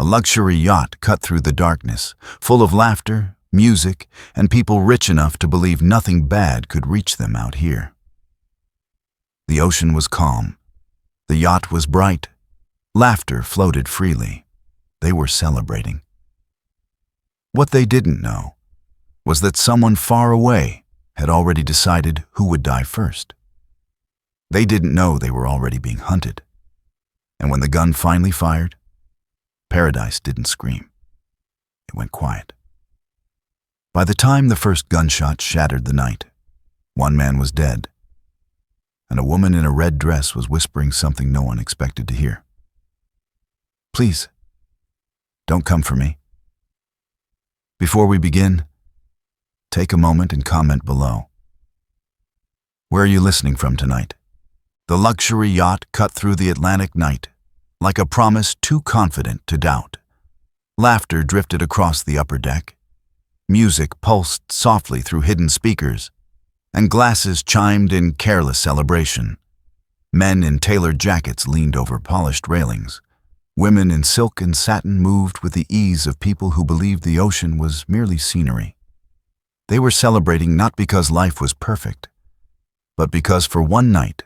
A luxury yacht cut through the darkness, full of laughter, music, and people rich enough to believe nothing bad could reach them out here. The ocean was calm. The yacht was bright. Laughter floated freely. They were celebrating. What they didn't know was that someone far away had already decided who would die first. They didn't know they were already being hunted. And when the gun finally fired, paradise didn't scream. It went quiet. By the time the first gunshot shattered the night, one man was dead, and a woman in a red dress was whispering something no one expected to hear. "Please, don't come for me." Before we begin, take a moment and comment below. Where are you listening from tonight? The luxury yacht cut through the Atlantic night, like a promise too confident to doubt. Laughter drifted across the upper deck. Music pulsed softly through hidden speakers, and glasses chimed in careless celebration. Men in tailored jackets leaned over polished railings. Women in silk and satin moved with the ease of people who believed the ocean was merely scenery. They were celebrating not because life was perfect, but because for one night,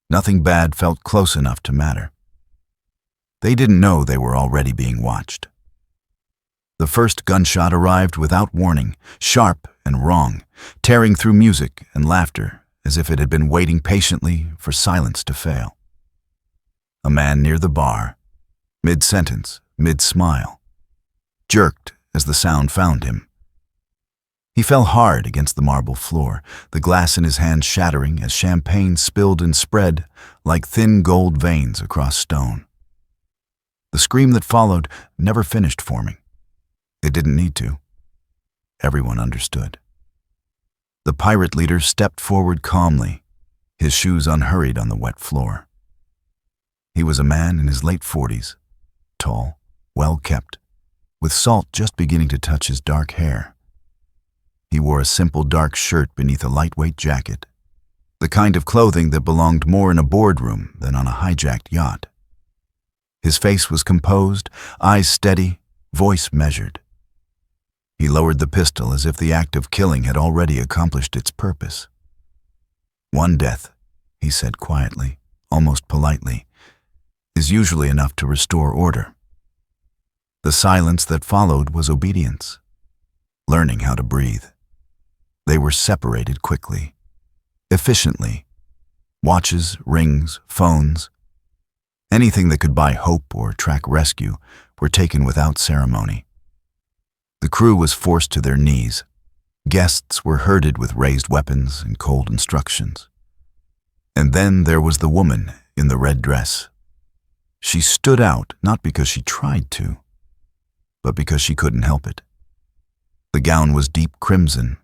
nothing bad felt close enough to matter. They didn't know they were already being watched. The first gunshot arrived without warning, sharp and wrong, tearing through music and laughter as if it had been waiting patiently for silence to fail. A man near the bar, mid-sentence, mid-smile, jerked as the sound found him. He fell hard against the marble floor, the glass in his hand shattering as champagne spilled and spread like thin gold veins across stone. The scream that followed never finished forming. It didn't need to. Everyone understood. The pirate leader stepped forward calmly, his shoes unhurried on the wet floor. He was a man in his late 40s, tall, well-kept, with salt just beginning to touch his dark hair. He wore a simple dark shirt beneath a lightweight jacket, the kind of clothing that belonged more in a boardroom than on a hijacked yacht. His face was composed, eyes steady, voice measured. He lowered the pistol as if the act of killing had already accomplished its purpose. "One death," he said quietly, almost politely, "is usually enough to restore order." The silence that followed was obedience, learning how to breathe. They were separated quickly, efficiently. Watches, rings, phones, anything that could buy hope or track rescue were taken without ceremony. The crew was forced to their knees. Guests were herded with raised weapons and cold instructions. And then there was the woman in the red dress. She stood out not because she tried to, but because she couldn't help it. The gown was deep crimson,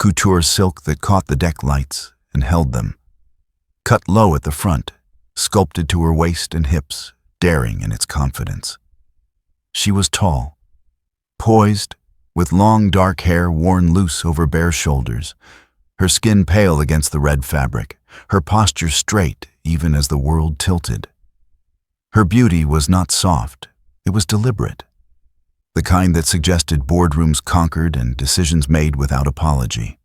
couture silk that caught the deck lights and held them, cut low at the front, sculpted to her waist and hips, daring in its confidence. She was tall, poised, with long dark hair worn loose over bare shoulders, her skin pale against the red fabric, her posture straight even as the world tilted. Her beauty was not soft, it was deliberate, the kind that suggested boardrooms conquered and decisions made without apology.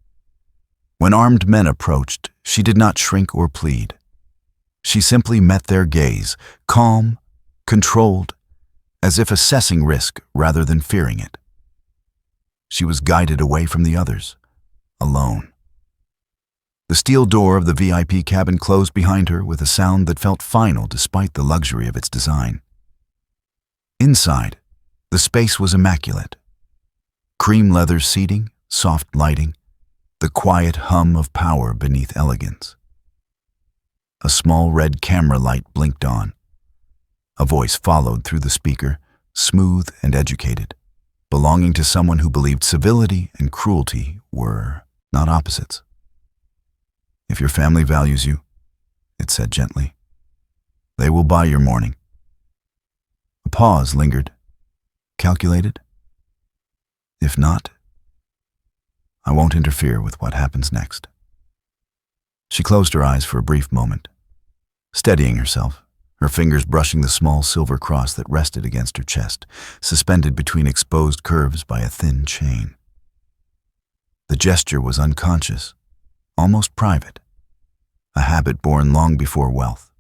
When armed men approached, she did not shrink or plead. She simply met their gaze, calm, controlled, as if assessing risk rather than fearing it. She was guided away from the others, alone. The steel door of the VIP cabin closed behind her with a sound that felt final despite the luxury of its design. Inside, the space was immaculate. Cream leather seating, soft lighting, the quiet hum of power beneath elegance. A small red camera light blinked on. A voice followed through the speaker, smooth and educated, belonging to someone who believed civility and cruelty were not opposites. "If your family values you," it said gently, "they will buy your mourning." A pause lingered. Calculated? If not, I won't interfere with what happens next. She closed her eyes for a brief moment, steadying herself, her fingers brushing the small silver cross that rested against her chest, suspended between exposed curves by a thin chain. The gesture was unconscious, almost private, a habit born long before wealth.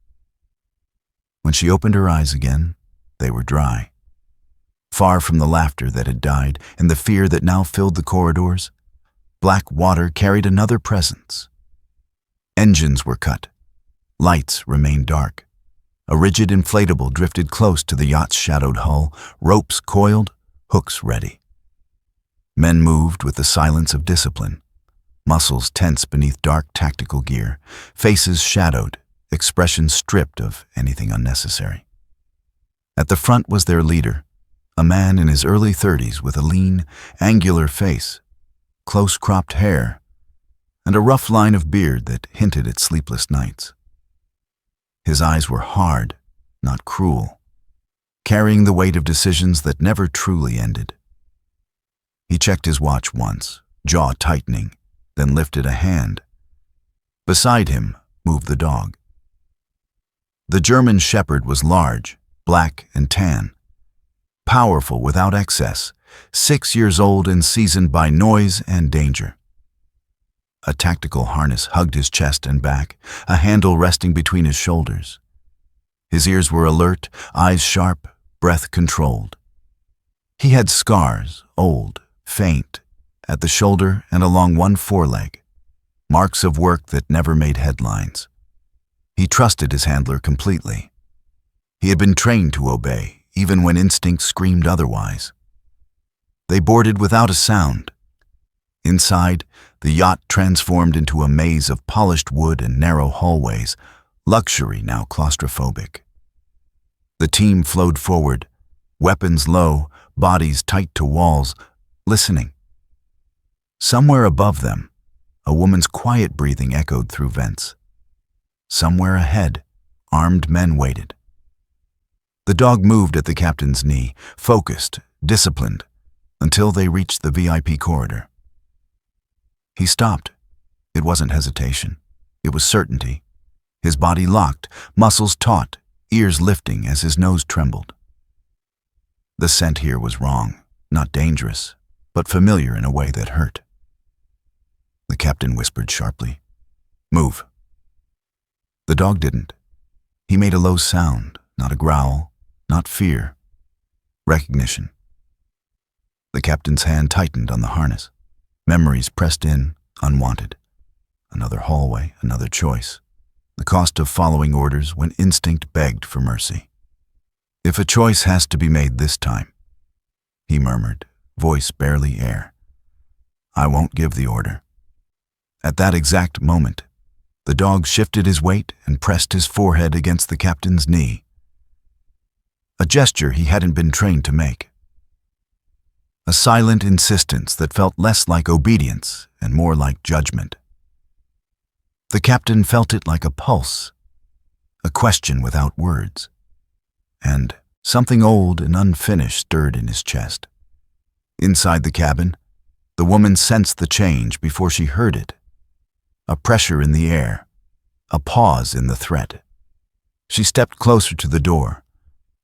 When she opened her eyes again, they were dry. Far from the laughter that had died and the fear that now filled the corridors, black water carried another presence. Engines were cut. Lights remained dark. A rigid inflatable drifted close to the yacht's shadowed hull, ropes coiled, hooks ready. Men moved with the silence of discipline, muscles tense beneath dark tactical gear, faces shadowed, expressions stripped of anything unnecessary. At the front was their leader, a man in his early 30s with a lean, angular face, close-cropped hair, and a rough line of beard that hinted at sleepless nights. His eyes were hard, not cruel, carrying the weight of decisions that never truly ended. He checked his watch once, jaw tightening, then lifted a hand. Beside him moved the dog. The German shepherd was large, black and tan, powerful without excess, 6 years old and seasoned by noise and danger. A tactical harness hugged his chest and back, a handle resting between his shoulders. His ears were alert, eyes sharp, breath controlled. He had scars, old, faint, at the shoulder and along one foreleg, marks of work that never made headlines. He trusted his handler completely. He had been trained to obey, even when instinct screamed otherwise. They boarded without a sound. Inside, the yacht transformed into a maze of polished wood and narrow hallways, luxury now claustrophobic. The team flowed forward, weapons low, bodies tight to walls, listening. Somewhere above them, a woman's quiet breathing echoed through vents. Somewhere ahead, armed men waited. The dog moved at the captain's knee, focused, disciplined, until they reached the VIP corridor. He stopped. It wasn't hesitation. It was certainty. His body locked, muscles taut, ears lifting as his nose trembled. The scent here was wrong, not dangerous, but familiar in a way that hurt. The captain whispered sharply, "Move." The dog didn't. He made a low sound, not a growl, not fear. Recognition. The captain's hand tightened on the harness. Memories pressed in, unwanted. Another hallway, another choice. The cost of following orders when instinct begged for mercy. "If a choice has to be made this time," he murmured, voice barely air, "I won't give the order." At that exact moment, the dog shifted his weight and pressed his forehead against the captain's knee. A gesture he hadn't been trained to make. A silent insistence that felt less like obedience and more like judgment. The captain felt it like a pulse, a question without words, and something old and unfinished stirred in his chest. Inside the cabin, the woman sensed the change before she heard it. A pressure in the air, a pause in the threat. She stepped closer to the door,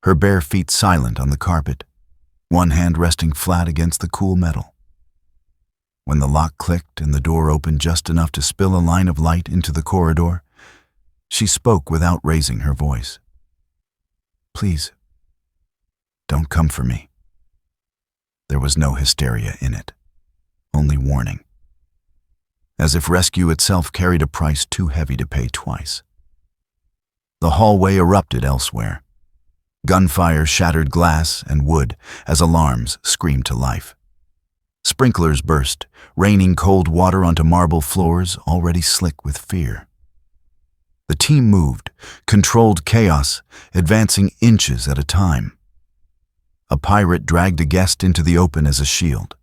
her bare feet silent on the carpet, one hand resting flat against the cool metal. When the lock clicked and the door opened just enough to spill a line of light into the corridor, she spoke without raising her voice. "Please, don't come for me." There was no hysteria in it, only warning. As if rescue itself carried a price too heavy to pay twice. The hallway erupted elsewhere. Gunfire shattered glass and wood as alarms screamed to life. Sprinklers burst, raining cold water onto marble floors already slick with fear. The team moved, controlled chaos, advancing inches at a time. A pirate dragged a guest into the open as a shield.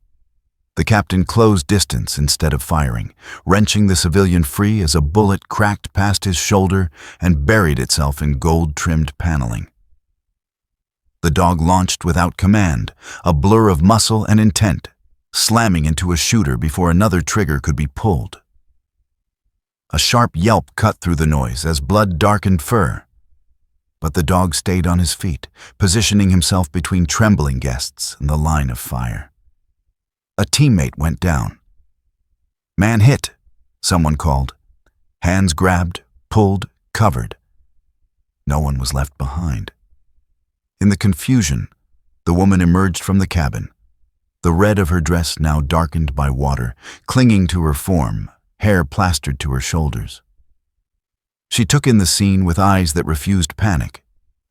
The captain closed distance instead of firing, wrenching the civilian free as a bullet cracked past his shoulder and buried itself in gold-trimmed paneling. The dog launched without command, a blur of muscle and intent, slamming into a shooter before another trigger could be pulled. A sharp yelp cut through the noise as blood darkened fur. But the dog stayed on his feet, positioning himself between trembling guests and the line of fire. A teammate went down. "Man hit," someone called. Hands grabbed, pulled, covered. No one was left behind. In the confusion, the woman emerged from the cabin, the red of her dress now darkened by water, clinging to her form, hair plastered to her shoulders. She took in the scene with eyes that refused panic,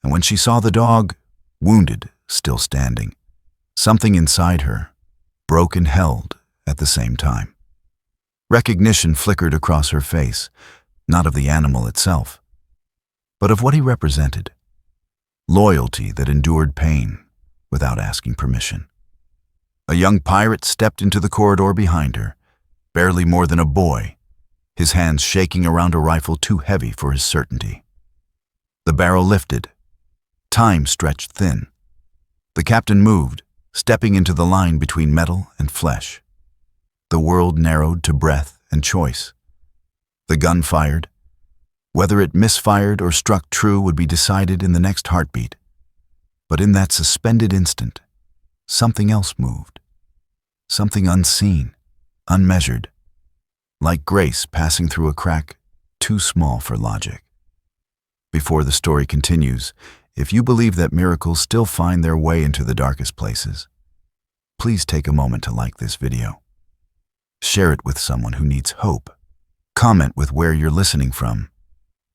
and when she saw the dog, wounded, still standing, something inside her broke and held at the same time. Recognition flickered across her face, not of the animal itself, but of what he represented. Loyalty that endured pain without asking permission. A young pirate stepped into the corridor behind her, barely more than a boy, his hands shaking around a rifle too heavy for his certainty. The barrel lifted. Time stretched thin. The captain moved, stepping into the line between metal and flesh. The world narrowed to breath and choice. The gun fired. Whether it misfired or struck true would be decided in the next heartbeat. But in that suspended instant, something else moved. Something unseen, unmeasured, like grace passing through a crack too small for logic. Before the story continues, if you believe that miracles still find their way into the darkest places, please take a moment to like this video. Share it with someone who needs hope. Comment with where you're listening from,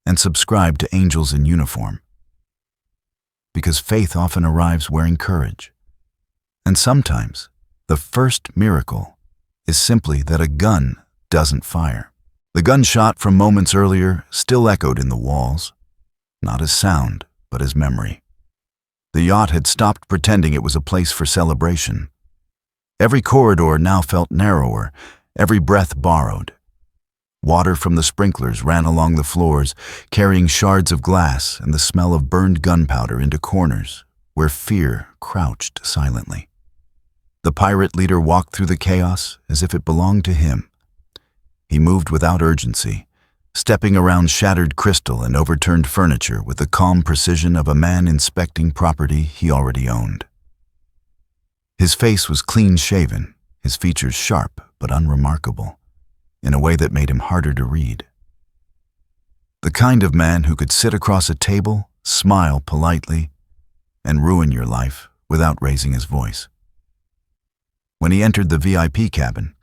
and subscribe to Angels in Uniform. Because faith often arrives wearing courage. And sometimes, the first miracle is simply that a gun doesn't fire. The gunshot from moments earlier still echoed in the walls, not as sound, but as memory. The yacht had stopped pretending it was a place for celebration. Every corridor now felt narrower, every breath borrowed. Water from the sprinklers ran along the floors, carrying shards of glass and the smell of burned gunpowder into corners where fear crouched silently. The pirate leader walked through the chaos as if it belonged to him. He moved without urgency, stepping around shattered crystal and overturned furniture with the calm precision of a man inspecting property he already owned. His face was clean-shaven, his features sharp but unremarkable, in a way that made him harder to read. The kind of man who could sit across a table, smile politely, and ruin your life without raising his voice. When he entered the VIP cabin,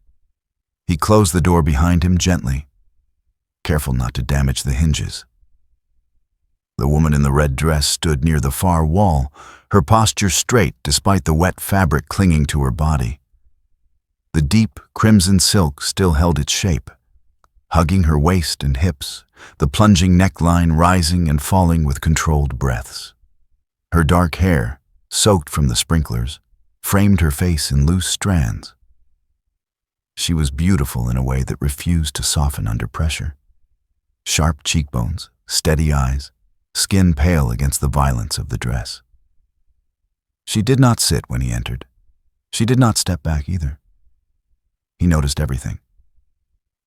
he closed the door behind him gently, careful not to damage the hinges. The woman in the red dress stood near the far wall, her posture straight despite the wet fabric clinging to her body. The deep crimson silk still held its shape, hugging her waist and hips, the plunging neckline rising and falling with controlled breaths. Her dark hair, soaked from the sprinklers, framed her face in loose strands. She was beautiful in a way that refused to soften under pressure. Sharp cheekbones, steady eyes, skin pale against the violence of the dress. She did not sit when he entered. She did not step back either. He noticed everything.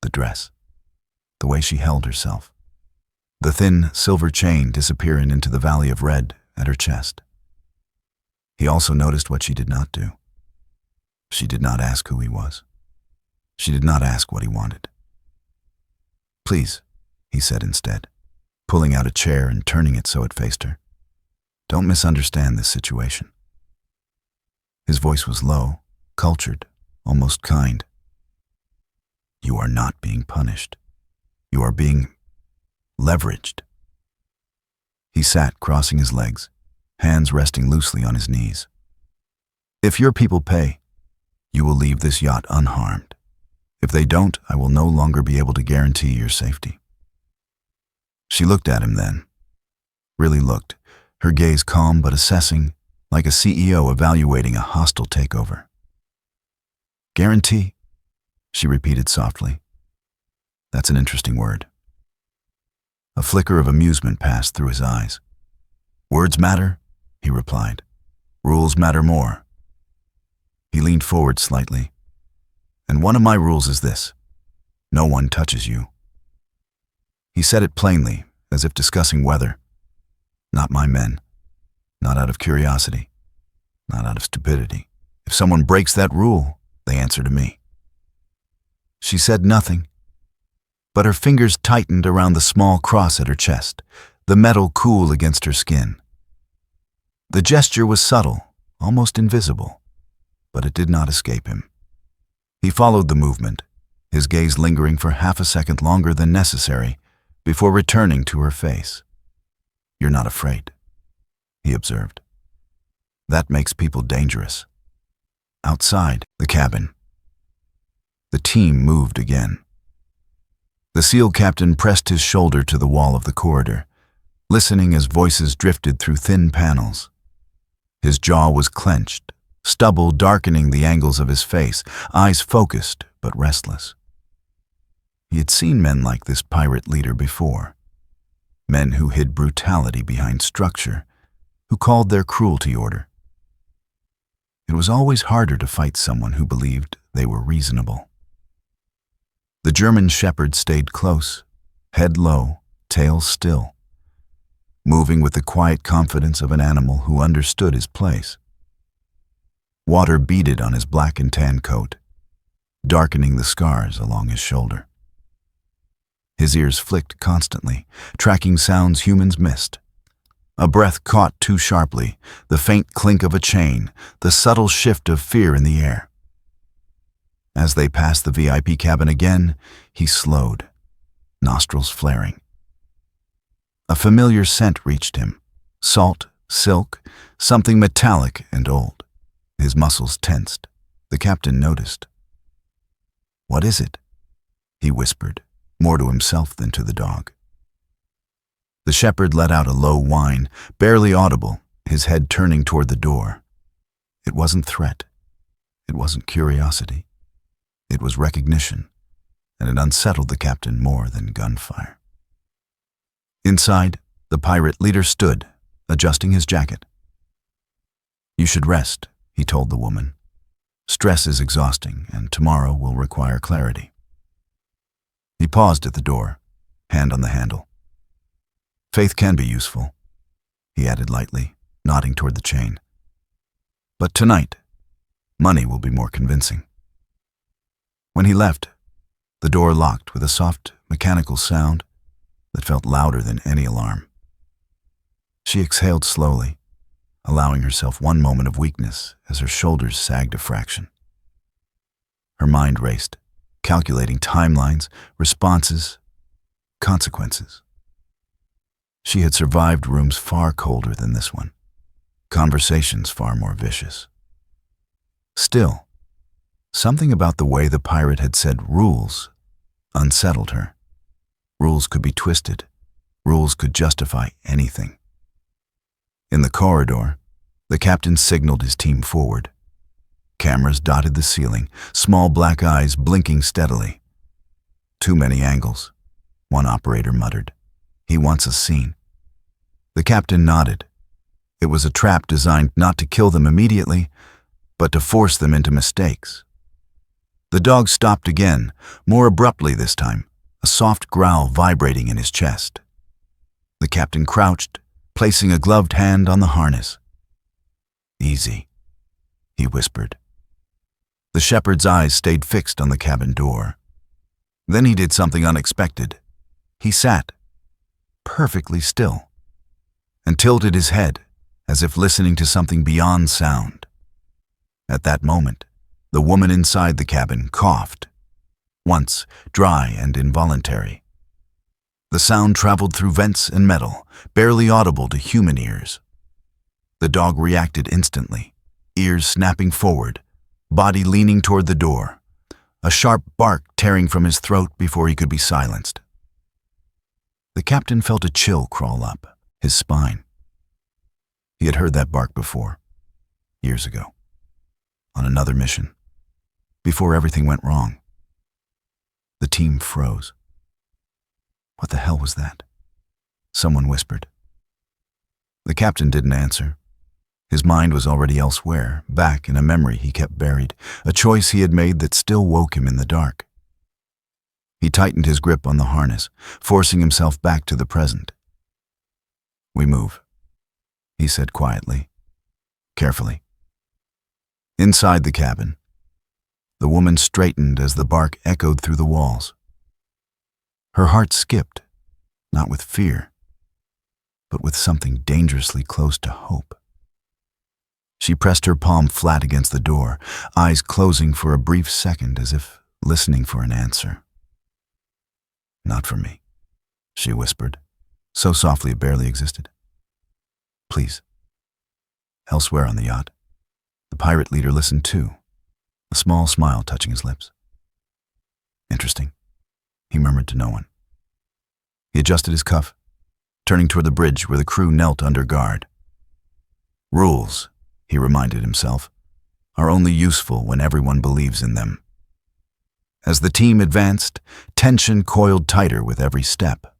The dress, the way she held herself, the thin silver chain disappearing into the valley of red at her chest. He also noticed what she did not do. She did not ask who he was. She did not ask what he wanted. "Please," he said instead, pulling out a chair and turning it so it faced her. "Don't misunderstand this situation." His voice was low, cultured, almost kind. "You are not being punished. You are being leveraged." He sat, crossing his legs, hands resting loosely on his knees. "If your people pay, you will leave this yacht unharmed. If they don't, I will no longer be able to guarantee your safety." She looked at him then. Really looked, her gaze calm but assessing, like a CEO evaluating a hostile takeover. "Guarantee?" she repeated softly. "That's an interesting word." A flicker of amusement passed through his eyes. "Words matter," he replied. "Rules matter more." He leaned forward slightly. "And one of my rules is this: no one touches you." He said it plainly, as if discussing weather. Not my men. Not out of curiosity. Not out of stupidity. If someone breaks that rule, they answer to me. She said nothing, but her fingers tightened around the small cross at her chest, the metal cool against her skin. The gesture was subtle, almost invisible, but it did not escape him. He followed the movement, his gaze lingering for half a second longer than necessary before returning to her face. "You're not afraid," he observed. "That makes people dangerous." Outside the cabin, the team moved again. The SEAL captain pressed his shoulder to the wall of the corridor, listening as voices drifted through thin panels. His jaw was clenched, stubble darkening the angles of his face, eyes focused but restless. He had seen men like this pirate leader before, men who hid brutality behind structure, who called their cruelty order. It was always harder to fight someone who believed they were reasonable. The German shepherd stayed close, head low, tail still, moving with the quiet confidence of an animal who understood his place. Water beaded on his black and tan coat, darkening the scars along his shoulder. His ears flicked constantly, tracking sounds humans missed. A breath caught too sharply, the faint clink of a chain, the subtle shift of fear in the air. As they passed the VIP cabin again, he slowed, nostrils flaring. A familiar scent reached him, salt, silk, something metallic and old. His muscles tensed. The captain noticed. "What is it?" he whispered, more to himself than to the dog. The shepherd let out a low whine, barely audible, his head turning toward the door. It wasn't threat. It wasn't curiosity. It was recognition, and it unsettled the captain more than gunfire. Inside, the pirate leader stood, adjusting his jacket. "You should rest," he told the woman. "Stress is exhausting, and tomorrow will require clarity." He paused at the door, hand on the handle. "Faith can be useful," he added lightly, nodding toward the chain. "But tonight, money will be more convincing." When he left, the door locked with a soft, mechanical sound that felt louder than any alarm. She exhaled slowly, allowing herself one moment of weakness as her shoulders sagged a fraction. Her mind raced, calculating timelines, responses, consequences. She had survived rooms far colder than this one, conversations far more vicious. Still, something about the way the pirate had said rules unsettled her. Rules could be twisted. Rules could justify anything. In the corridor, the captain signaled his team forward. Cameras dotted the ceiling, small black eyes blinking steadily. "Too many angles," one operator muttered. "He wants us seen." The captain nodded. It was a trap designed not to kill them immediately, but to force them into mistakes. The dog stopped again, more abruptly this time, a soft growl vibrating in his chest. The captain crouched, placing a gloved hand on the harness. "Easy," he whispered. The shepherd's eyes stayed fixed on the cabin door. Then he did something unexpected. He sat, perfectly still, and tilted his head as if listening to something beyond sound. At that moment, the woman inside the cabin coughed, once dry and involuntary. The sound traveled through vents and metal, barely audible to human ears. The dog reacted instantly, ears snapping forward, body leaning toward the door, a sharp bark tearing from his throat before he could be silenced. The captain felt a chill crawl up his spine. He had heard that bark before, years ago, on another mission, before everything went wrong. The team froze. "What the hell was that?" someone whispered. The captain didn't answer. His mind was already elsewhere, back in a memory he kept buried, a choice he had made that still woke him in the dark. He tightened his grip on the harness, forcing himself back to the present. "We move," he said quietly, carefully. Inside the cabin, the woman straightened as the bark echoed through the walls. Her heart skipped, not with fear, but with something dangerously close to hope. She pressed her palm flat against the door, eyes closing for a brief second as if listening for an answer. "Not for me," she whispered, so softly it barely existed. "Please." Elsewhere on the yacht, the pirate leader listened too, a small smile touching his lips. "Interesting," he murmured to no one. He adjusted his cuff, turning toward the bridge where the crew knelt under guard. "Rules," he reminded himself, "are only useful when everyone believes in them." As the team advanced, tension coiled tighter with every step.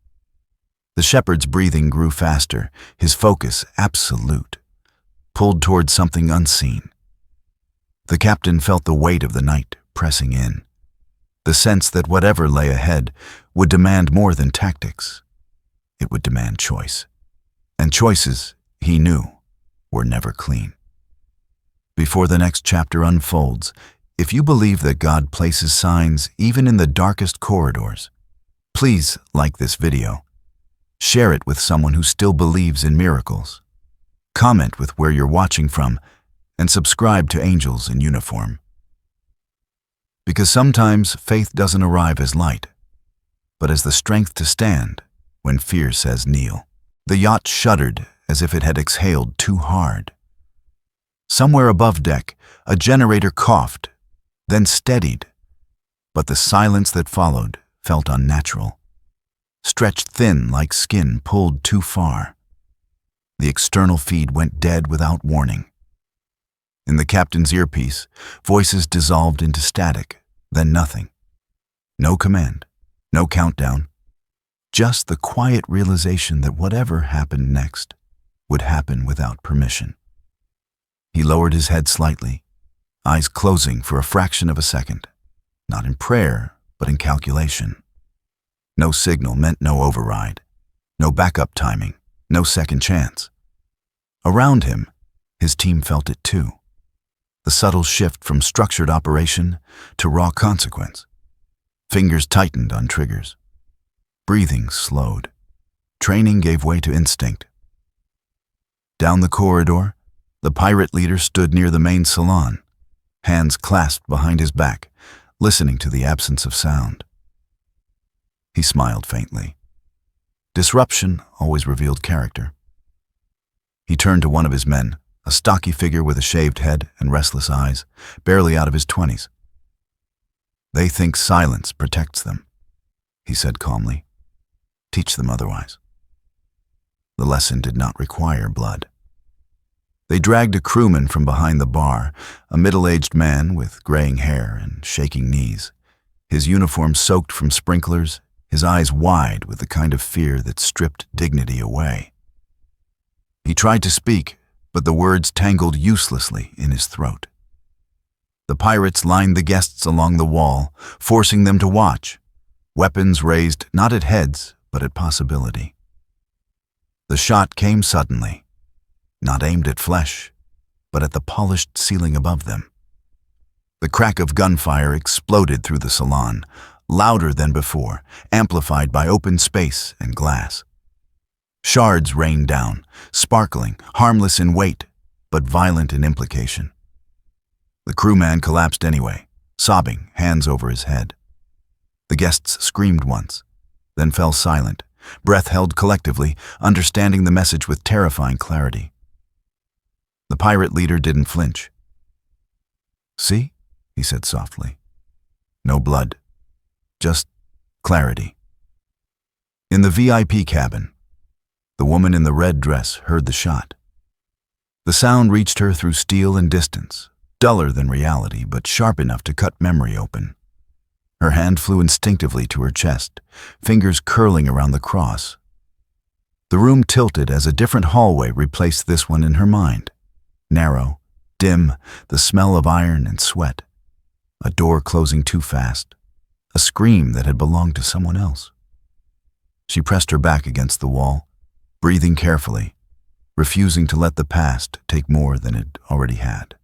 The shepherd's breathing grew faster, his focus absolute, pulled toward something unseen. The captain felt the weight of the night pressing in, the sense that whatever lay ahead would demand more than tactics. It would demand choice. And choices, he knew, were never clean. Before the next chapter unfolds, if you believe that God places signs even in the darkest corridors, please like this video. Share it with someone who still believes in miracles. Comment with where you're watching from, and subscribe to Angels in Uniform. Because sometimes faith doesn't arrive as light, but as the strength to stand when fear says kneel. The yacht shuddered as if it had exhaled too hard. Somewhere above deck, a generator coughed, then steadied, but the silence that followed felt unnatural, stretched thin like skin pulled too far. The external feed went dead without warning. In the captain's earpiece, voices dissolved into static, then nothing. No command, no countdown, just the quiet realization that whatever happened next would happen without permission. He lowered his head slightly, eyes closing for a fraction of a second, not in prayer, but in calculation. No signal meant no override, no backup timing, no second chance. Around him, his team felt it too. The subtle shift from structured operation to raw consequence. Fingers tightened on triggers. Breathing slowed. Training gave way to instinct. Down the corridor, the pirate leader stood near the main salon, hands clasped behind his back, listening to the absence of sound. He smiled faintly. Disruption always revealed character. He turned to one of his men, a stocky figure with a shaved head and restless eyes, barely out of his 20s. "They think silence protects them," he said calmly. "Teach them otherwise." The lesson did not require blood. They dragged a crewman from behind the bar, a middle-aged man with graying hair and shaking knees, his uniform soaked from sprinklers, his eyes wide with the kind of fear that stripped dignity away. He tried to speak, but the words tangled uselessly in his throat. The pirates lined the guests along the wall, forcing them to watch, weapons raised not at heads, but at possibility. The shot came suddenly, not aimed at flesh, but at the polished ceiling above them. The crack of gunfire exploded through the salon, louder than before, amplified by open space and glass. Shards rained down, sparkling, harmless in weight, but violent in implication. The crewman collapsed anyway, sobbing, hands over his head. The guests screamed once, then fell silent, breath held collectively, understanding the message with terrifying clarity. The pirate leader didn't flinch. "See?" he said softly. "No blood, just clarity." In the VIP cabin, the woman in the red dress heard the shot. The sound reached her through steel and distance, duller than reality, but sharp enough to cut memory open. Her hand flew instinctively to her chest, fingers curling around the cross. The room tilted as a different hallway replaced this one in her mind. Narrow, dim, the smell of iron and sweat. A door closing too fast. A scream that had belonged to someone else. She pressed her back against the wall, breathing carefully, refusing to let the past take more than it already had.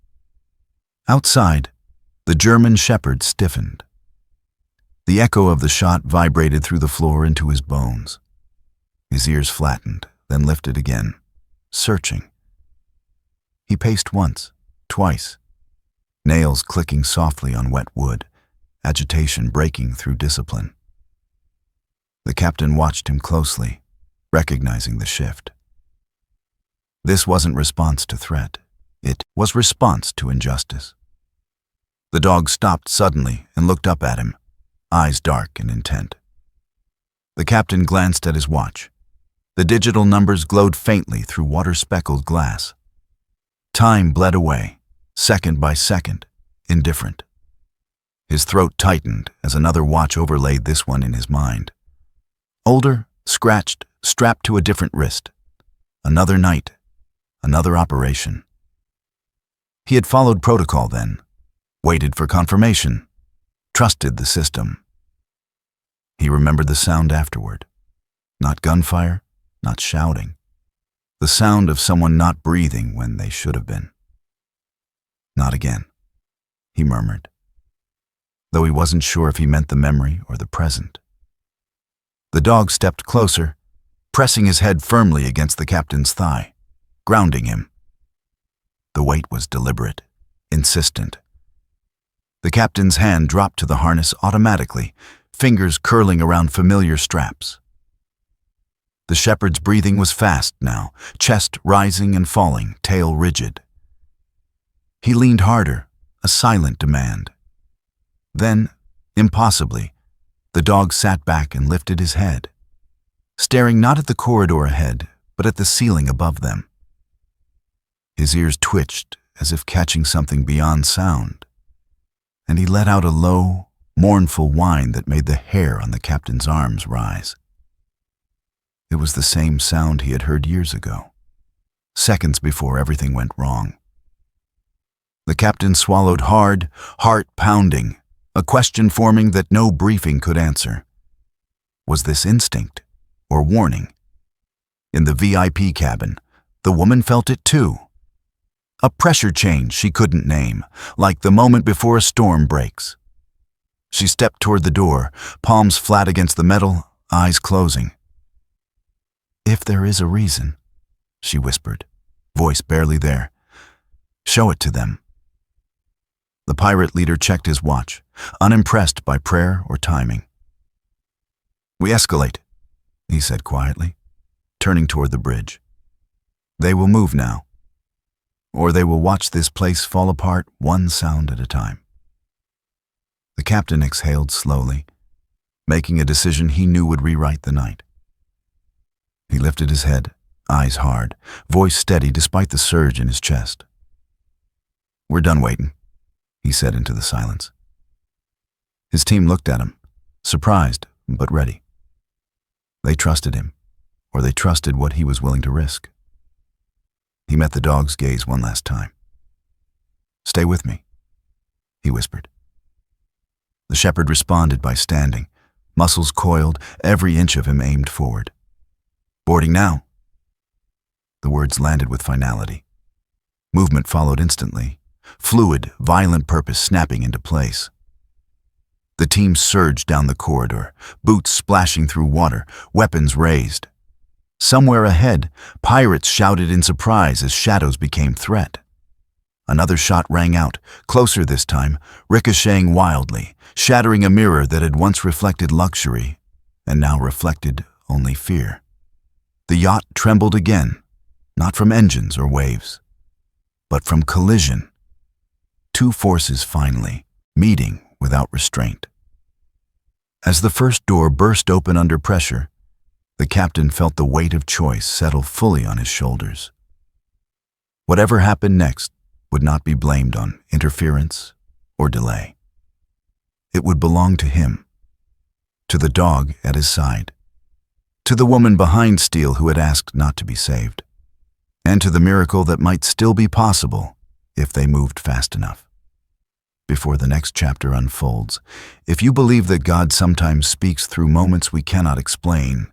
Outside, the German shepherd stiffened. The echo of the shot vibrated through the floor into his bones. His ears flattened, then lifted again, searching. He paced once, twice, nails clicking softly on wet wood, agitation breaking through discipline. The captain watched him closely, recognizing the shift. This wasn't response to threat. It was response to injustice. The dog stopped suddenly and looked up at him, eyes dark and intent. The captain glanced at his watch. The digital numbers glowed faintly through water-speckled glass. Time bled away, second by second, indifferent. His throat tightened as another watch overlaid this one in his mind. Older, scratched, strapped to a different wrist. Another night, another operation. He had followed protocol then, waited for confirmation, trusted the system. He remembered the sound afterward. Not gunfire, not shouting. The sound of someone not breathing when they should have been. Not again, he murmured, though he wasn't sure if he meant the memory or the present. The dog stepped closer, pressing his head firmly against the captain's thigh, grounding him. The weight was deliberate, insistent. The captain's hand dropped to the harness automatically, fingers curling around familiar straps. The shepherd's breathing was fast now, chest rising and falling, tail rigid. He leaned harder, a silent demand. Then, impossibly, the dog sat back and lifted his head, staring not at the corridor ahead, but at the ceiling above them. His ears twitched as if catching something beyond sound, and he let out a low, mournful whine that made the hair on the captain's arms rise. It was the same sound he had heard years ago, seconds before everything went wrong. The captain swallowed hard, heart pounding, a question forming that no briefing could answer. Was this instinct or warning? In the VIP cabin, the woman felt it too. A pressure change she couldn't name, like the moment before a storm breaks. She stepped toward the door, palms flat against the metal, eyes closing. "If there is a reason," she whispered, voice barely there, "show it to them." The pirate leader checked his watch, unimpressed by prayer or timing. "We escalate," he said quietly, turning toward the bridge. "They will move now, or they will watch this place fall apart one sound at a time." The captain exhaled slowly, making a decision he knew would rewrite the night. He lifted his head, eyes hard, voice steady despite the surge in his chest. "We're done waiting," he said into the silence. His team looked at him, surprised but ready. They trusted him, or they trusted what he was willing to risk. He met the dog's gaze one last time. "Stay with me," he whispered. The shepherd responded by standing, muscles coiled, every inch of him aimed forward. "Boarding now." The words landed with finality. Movement followed instantly, fluid, violent purpose snapping into place. The team surged down the corridor, boots splashing through water, weapons raised. Somewhere ahead, pirates shouted in surprise as shadows became threat. Another shot rang out, closer this time, ricocheting wildly, shattering a mirror that had once reflected luxury and now reflected only fear. The yacht trembled again, not from engines or waves, but from collision. Two forces finally, meeting without restraint. As the first door burst open under pressure, the captain felt the weight of choice settle fully on his shoulders. Whatever happened next would not be blamed on interference or delay. It would belong to him, to the dog at his side, to the woman behind steel who had asked not to be saved, and to the miracle that might still be possible if they moved fast enough. Before the next chapter unfolds, if you believe that God sometimes speaks through moments we cannot explain,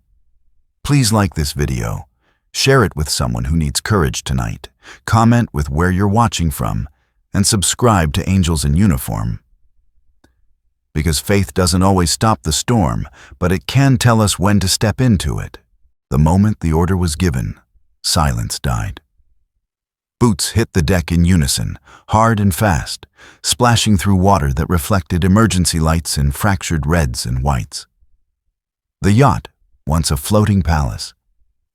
please like this video, Share it with someone who needs courage tonight. Comment with where you're watching from, and subscribe to Angels in Uniform. Because faith doesn't always stop the storm, but it can tell us when to step into it. The moment the order was given, silence died. Boots hit the deck in unison, hard and fast, splashing through water that reflected emergency lights in fractured reds and whites. The yacht, once a floating palace,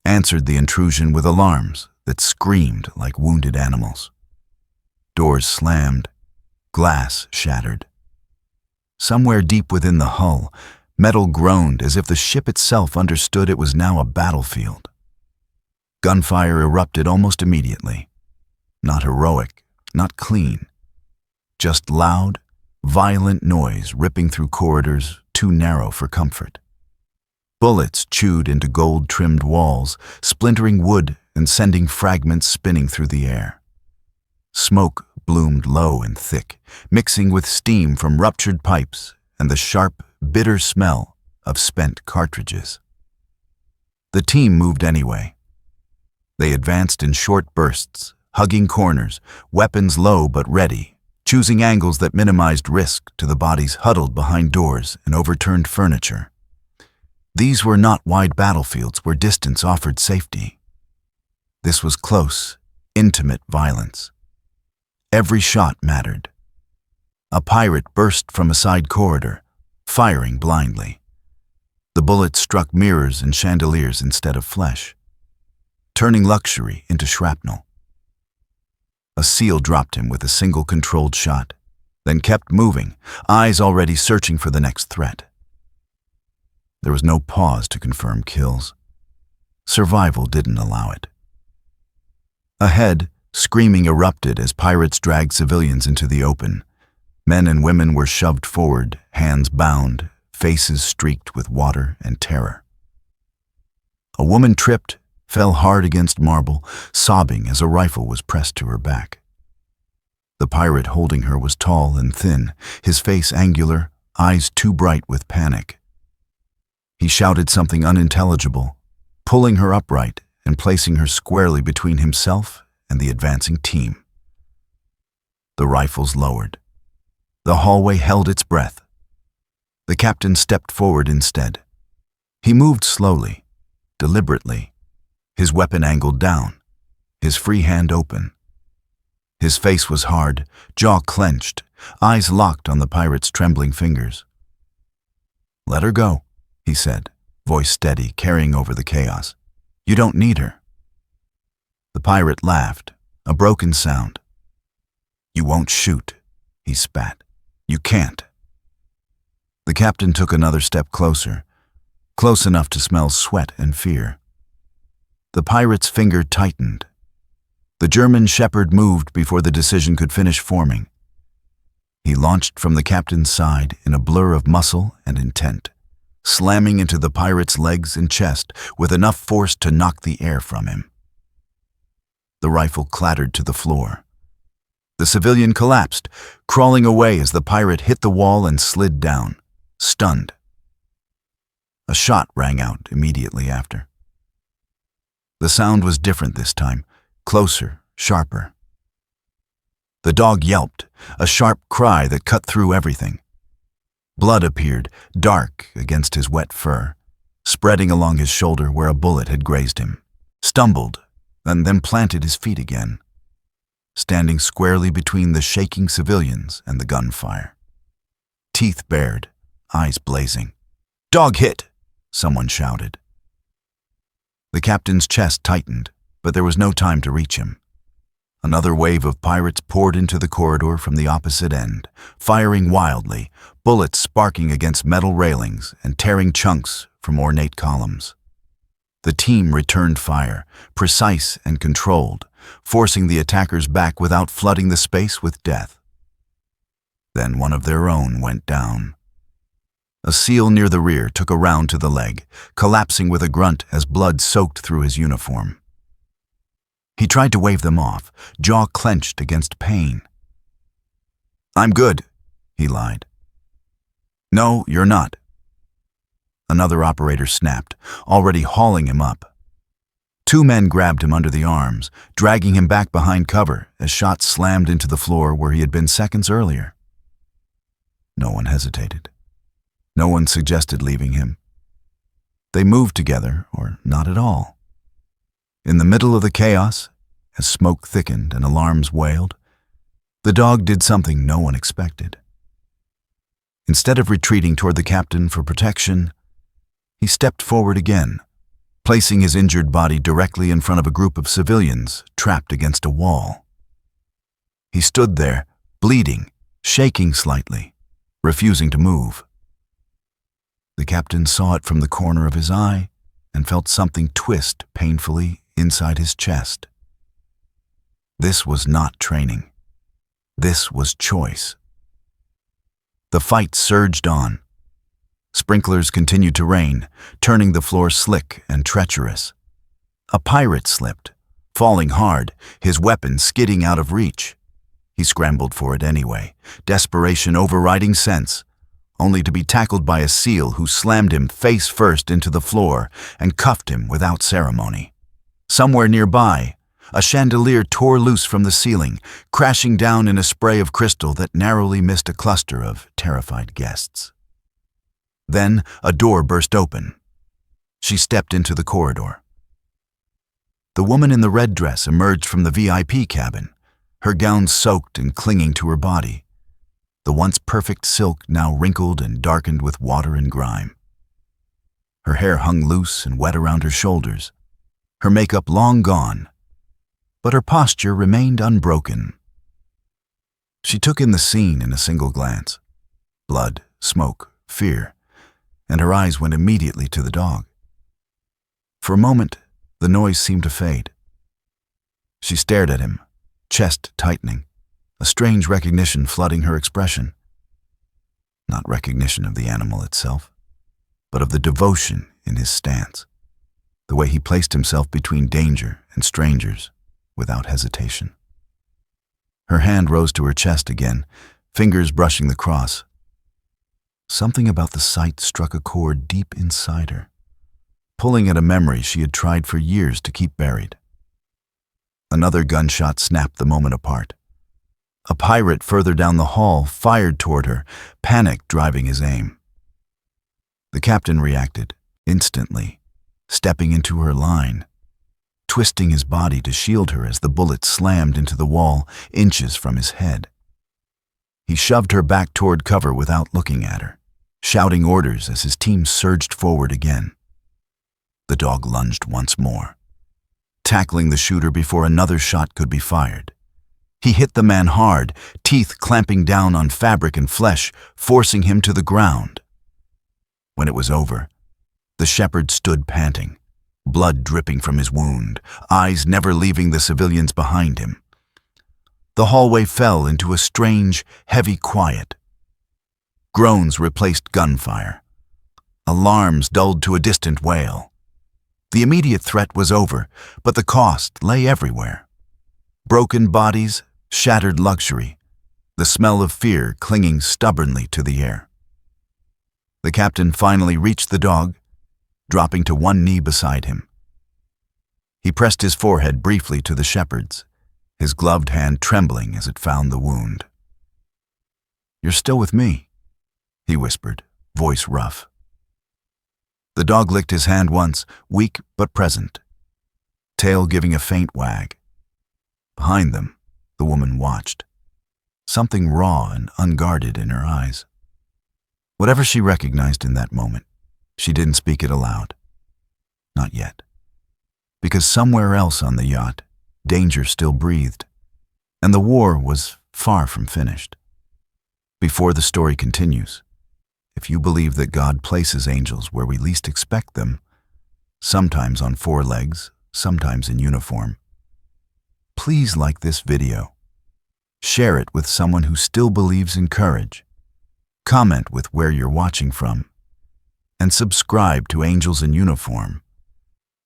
answered the intrusion with alarms that screamed like wounded animals. Doors slammed, glass shattered. Somewhere deep within the hull, metal groaned as if the ship itself understood it was now a battlefield. Gunfire erupted almost immediately. Not heroic, not clean. Just loud, violent noise ripping through corridors too narrow for comfort. Bullets chewed into gold-trimmed walls, splintering wood and sending fragments spinning through the air. Smoke bloomed low and thick, mixing with steam from ruptured pipes and the sharp, bitter smell of spent cartridges. The team moved anyway. They advanced in short bursts, hugging corners, weapons low but ready, choosing angles that minimized risk to the bodies huddled behind doors and overturned furniture. These were not wide battlefields where distance offered safety. This was close, intimate violence. Every shot mattered. A pirate burst from a side corridor, firing blindly. The bullet struck mirrors and chandeliers instead of flesh, turning luxury into shrapnel. A SEAL dropped him with a single controlled shot, then kept moving, eyes already searching for the next threat. There was no pause to confirm kills. Survival didn't allow it. Ahead, screaming erupted as pirates dragged civilians into the open. Men and women were shoved forward, hands bound, faces streaked with water and terror. A woman tripped, fell hard against marble, sobbing as a rifle was pressed to her back. The pirate holding her was tall and thin, his face angular, eyes too bright with panic. He shouted something unintelligible, pulling her upright and placing her squarely between himself and the advancing team. The rifles lowered. The hallway held its breath. The captain stepped forward instead. He moved slowly, deliberately, his weapon angled down, his free hand open. His face was hard, jaw clenched, eyes locked on the pirate's trembling fingers. "Let her go," he said, voice steady, carrying over the chaos. "You don't need her." The pirate laughed, a broken sound. "You won't shoot," he spat. "You can't." The captain took another step closer, close enough to smell sweat and fear. The pirate's finger tightened. The German shepherd moved before the decision could finish forming. He launched from the captain's side in a blur of muscle and intent, slamming into the pirate's legs and chest with enough force to knock the air from him. The rifle clattered to the floor. The civilian collapsed, crawling away as the pirate hit the wall and slid down, stunned. A shot rang out immediately after. The sound was different this time, closer, sharper. The dog yelped, a sharp cry that cut through everything. Blood appeared, dark against his wet fur, spreading along his shoulder where a bullet had grazed him. Stumbled, and then planted his feet again, standing squarely between the shaking civilians and the gunfire. Teeth bared, eyes blazing. "Dog hit!" someone shouted. The captain's chest tightened, but there was no time to reach him. Another wave of pirates poured into the corridor from the opposite end, firing wildly, bullets sparking against metal railings and tearing chunks from ornate columns. The team returned fire, precise and controlled, forcing the attackers back without flooding the space with death. Then one of their own went down. A SEAL near the rear took a round to the leg, collapsing with a grunt as blood soaked through his uniform. He tried to wave them off, jaw clenched against pain. "I'm good," he lied. "No, you're not." Another operator snapped, already hauling him up. Two men grabbed him under the arms, dragging him back behind cover as shots slammed into the floor where he had been seconds earlier. No one hesitated. No one suggested leaving him. They moved together, or not at all. In the middle of the chaos, as smoke thickened and alarms wailed, the dog did something no one expected. Instead of retreating toward the captain for protection, he stepped forward again, placing his injured body directly in front of a group of civilians trapped against a wall. He stood there, bleeding, shaking slightly, refusing to move. The captain saw it from the corner of his eye and felt something twist painfully inside his chest. This was not training. This was choice. The fight surged on. Sprinklers continued to rain, turning the floor slick and treacherous. A pirate slipped, falling hard, his weapon skidding out of reach. He scrambled for it anyway, desperation overriding sense, only to be tackled by a SEAL who slammed him face first into the floor and cuffed him without ceremony. Somewhere nearby, a chandelier tore loose from the ceiling, crashing down in a spray of crystal that narrowly missed a cluster of terrified guests. Then a door burst open. She stepped into the corridor. The woman in the red dress emerged from the VIP cabin, her gown soaked and clinging to her body, the once perfect silk now wrinkled and darkened with water and grime. Her hair hung loose and wet around her shoulders, her makeup long gone, but her posture remained unbroken. She took in the scene in a single glance. Blood, smoke, fear, and her eyes went immediately to the dog. For a moment, the noise seemed to fade. She stared at him, chest tightening, a strange recognition flooding her expression. Not recognition of the animal itself, but of the devotion in his stance, the way he placed himself between danger and strangers without hesitation. Her hand rose to her chest again, fingers brushing the cross. Something about the sight struck a chord deep inside her, pulling at a memory she had tried for years to keep buried. Another gunshot snapped the moment apart. A pirate further down the hall fired toward her, panic driving his aim. The captain reacted, instantly, stepping into her line, twisting his body to shield her as the bullet slammed into the wall inches from his head. He shoved her back toward cover without looking at her, shouting orders as his team surged forward again. The dog lunged once more, tackling the shooter before another shot could be fired. He hit the man hard, teeth clamping down on fabric and flesh, forcing him to the ground. When it was over, the shepherd stood panting, blood dripping from his wound, eyes never leaving the civilians behind him. The hallway fell into a strange, heavy quiet. Groans replaced gunfire. Alarms dulled to a distant wail. The immediate threat was over, but the cost lay everywhere. Broken bodies, shattered luxury, the smell of fear clinging stubbornly to the air. The captain finally reached the dog, dropping to one knee beside him. He pressed his forehead briefly to the shepherd's, his gloved hand trembling as it found the wound. "You're still with me," he whispered, voice rough. The dog licked his hand once, weak but present, tail giving a faint wag. Behind them, the woman watched, something raw and unguarded in her eyes. Whatever she recognized in that moment, she didn't speak it aloud. Not yet. Because somewhere else on the yacht, danger still breathed, and the war was far from finished. Before the story continues, if you believe that God places angels where we least expect them, sometimes on four legs, sometimes in uniform, please like this video. Share it with someone who still believes in courage. Comment with where you're watching from. And subscribe to Angels in Uniform,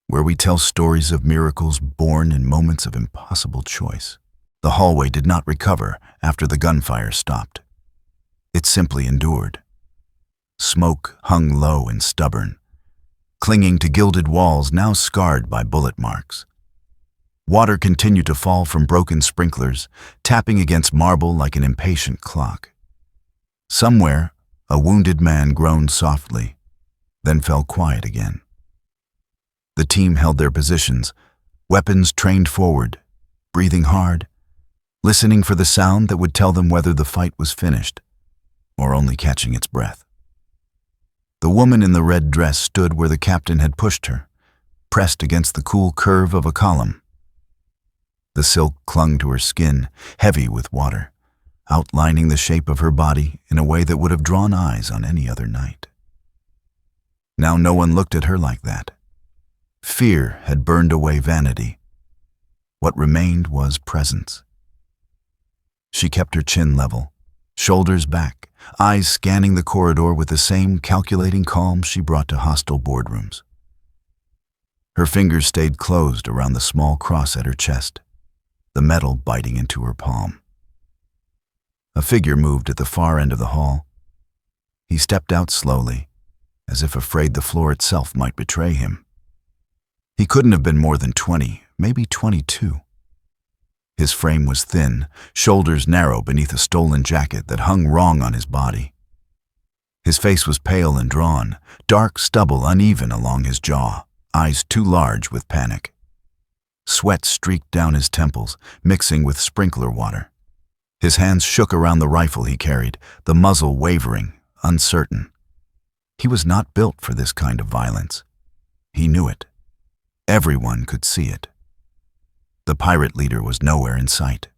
where we tell stories of miracles born in moments of impossible choice. The hallway did not recover after the gunfire stopped. It simply endured. Smoke hung low and stubborn, clinging to gilded walls now scarred by bullet marks. Water continued to fall from broken sprinklers, tapping against marble like an impatient clock. Somewhere, a wounded man groaned softly, then fell quiet again. The team held their positions, weapons trained forward, breathing hard, listening for the sound that would tell them whether the fight was finished or only catching its breath. The woman in the red dress stood where the captain had pushed her, pressed against the cool curve of a column. The silk clung to her skin, heavy with water, outlining the shape of her body in a way that would have drawn eyes on any other night. Now no one looked at her like that. Fear had burned away vanity. What remained was presence. She kept her chin level, shoulders back, eyes scanning the corridor with the same calculating calm she brought to hostile boardrooms. Her fingers stayed closed around the small cross at her chest, the metal biting into her palm. A figure moved at the far end of the hall. He stepped out slowly, as if afraid the floor itself might betray him. He couldn't have been more than 20, maybe 22. His frame was thin, shoulders narrow beneath a stolen jacket that hung wrong on his body. His face was pale and drawn, dark stubble uneven along his jaw, eyes too large with panic. Sweat streaked down his temples, mixing with sprinkler water. His hands shook around the rifle he carried, the muzzle wavering, uncertain. He was not built for this kind of violence. He knew it. Everyone could see it. The pirate leader was nowhere in sight.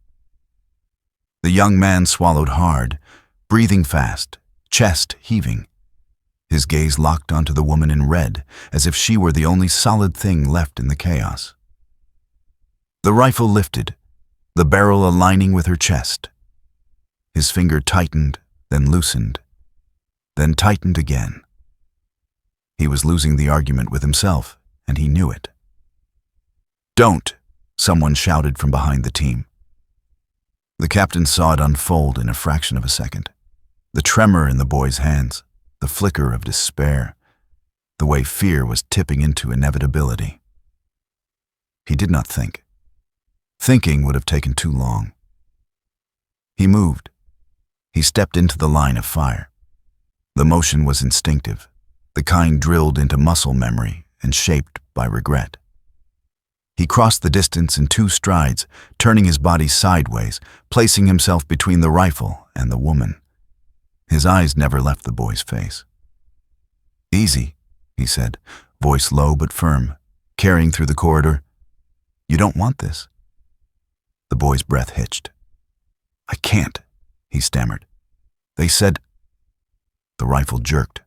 The young man swallowed hard, breathing fast, chest heaving. His gaze locked onto the woman in red, as if she were the only solid thing left in the chaos. The rifle lifted, the barrel aligning with her chest. His finger tightened, then loosened, then tightened again. He was losing the argument with himself, and he knew it. "Don't!" someone shouted from behind the team. The captain saw it unfold in a fraction of a second. The tremor in the boy's hands, the flicker of despair, the way fear was tipping into inevitability. He did not think. Thinking would have taken too long. He moved. He stepped into the line of fire. The motion was instinctive, the kind drilled into muscle memory and shaped by regret. He crossed the distance in 2 strides, turning his body sideways, placing himself between the rifle and the woman. His eyes never left the boy's face. "Easy," he said, voice low but firm, carrying through the corridor. "You don't want this." The boy's breath hitched. "I can't," he stammered. "They said—" The rifle jerked.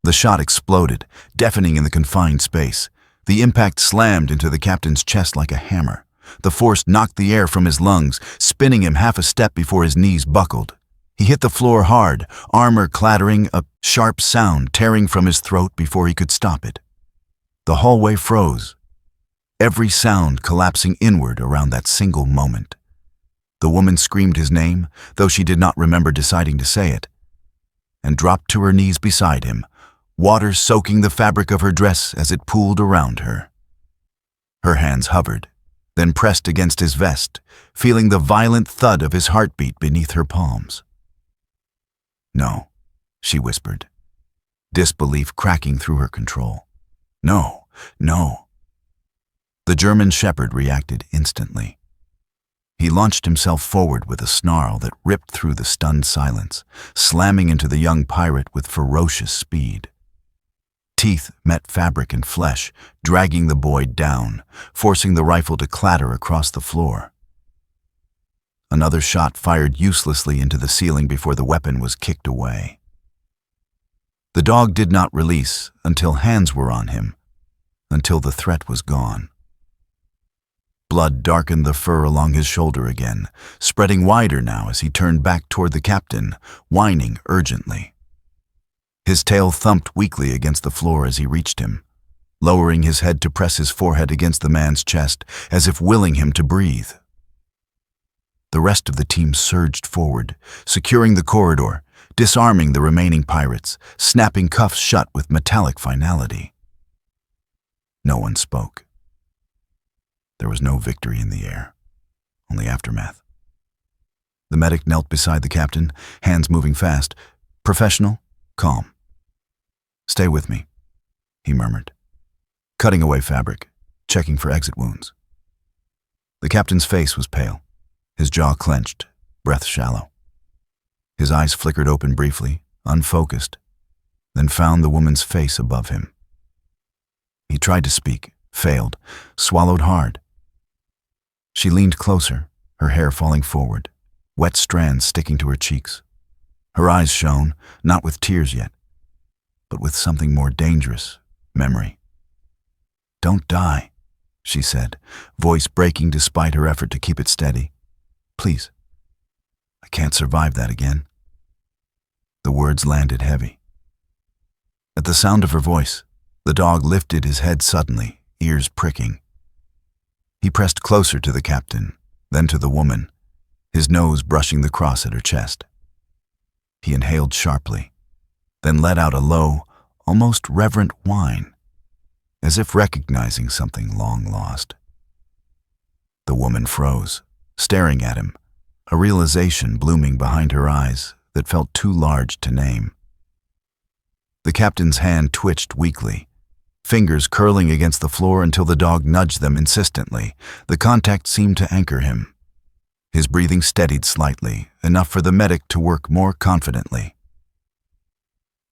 The shot exploded, deafening in the confined space. The impact slammed into the captain's chest like a hammer. The force knocked the air from his lungs, spinning him half a step before his knees buckled. He hit the floor hard, armor clattering, a sharp sound tearing from his throat before he could stop it. The hallway froze, every sound collapsing inward around that single moment. The woman screamed his name, though she did not remember deciding to say it, and dropped to her knees beside him, water soaking the fabric of her dress as it pooled around her. Her hands hovered, then pressed against his vest, feeling the violent thud of his heartbeat beneath her palms. "No," she whispered, disbelief cracking through her control. "No, no." The German shepherd reacted instantly. He launched himself forward with a snarl that ripped through the stunned silence, slamming into the young pirate with ferocious speed. Teeth met fabric and flesh, dragging the boy down, forcing the rifle to clatter across the floor. Another shot fired uselessly into the ceiling before the weapon was kicked away. The dog did not release until hands were on him, until the threat was gone. Blood darkened the fur along his shoulder again, spreading wider now as he turned back toward the captain, whining urgently. His tail thumped weakly against the floor as he reached him, lowering his head to press his forehead against the man's chest, as if willing him to breathe. The rest of the team surged forward, securing the corridor, disarming the remaining pirates, snapping cuffs shut with metallic finality. No one spoke. There was no victory in the air, only aftermath. The medic knelt beside the captain, hands moving fast. Professional, calm. "Stay with me," he murmured, cutting away fabric, checking for exit wounds. The captain's face was pale, his jaw clenched, breath shallow. His eyes flickered open briefly, unfocused, then found the woman's face above him. He tried to speak, failed, swallowed hard. She leaned closer, her hair falling forward, wet strands sticking to her cheeks. Her eyes shone, not with tears yet, but with something more dangerous, memory. "Don't die," she said, voice breaking despite her effort to keep it steady. "Please, I can't survive that again." The words landed heavy. At the sound of her voice, the dog lifted his head suddenly, ears pricking. He pressed closer to the captain, then to the woman, his nose brushing the cross at her chest. He inhaled sharply, then let out a low, almost reverent whine, as if recognizing something long lost. The woman froze, staring at him, a realization blooming behind her eyes that felt too large to name. The captain's hand twitched weakly, fingers curling against the floor until the dog nudged them insistently. The contact seemed to anchor him. His breathing steadied slightly, enough for the medic to work more confidently.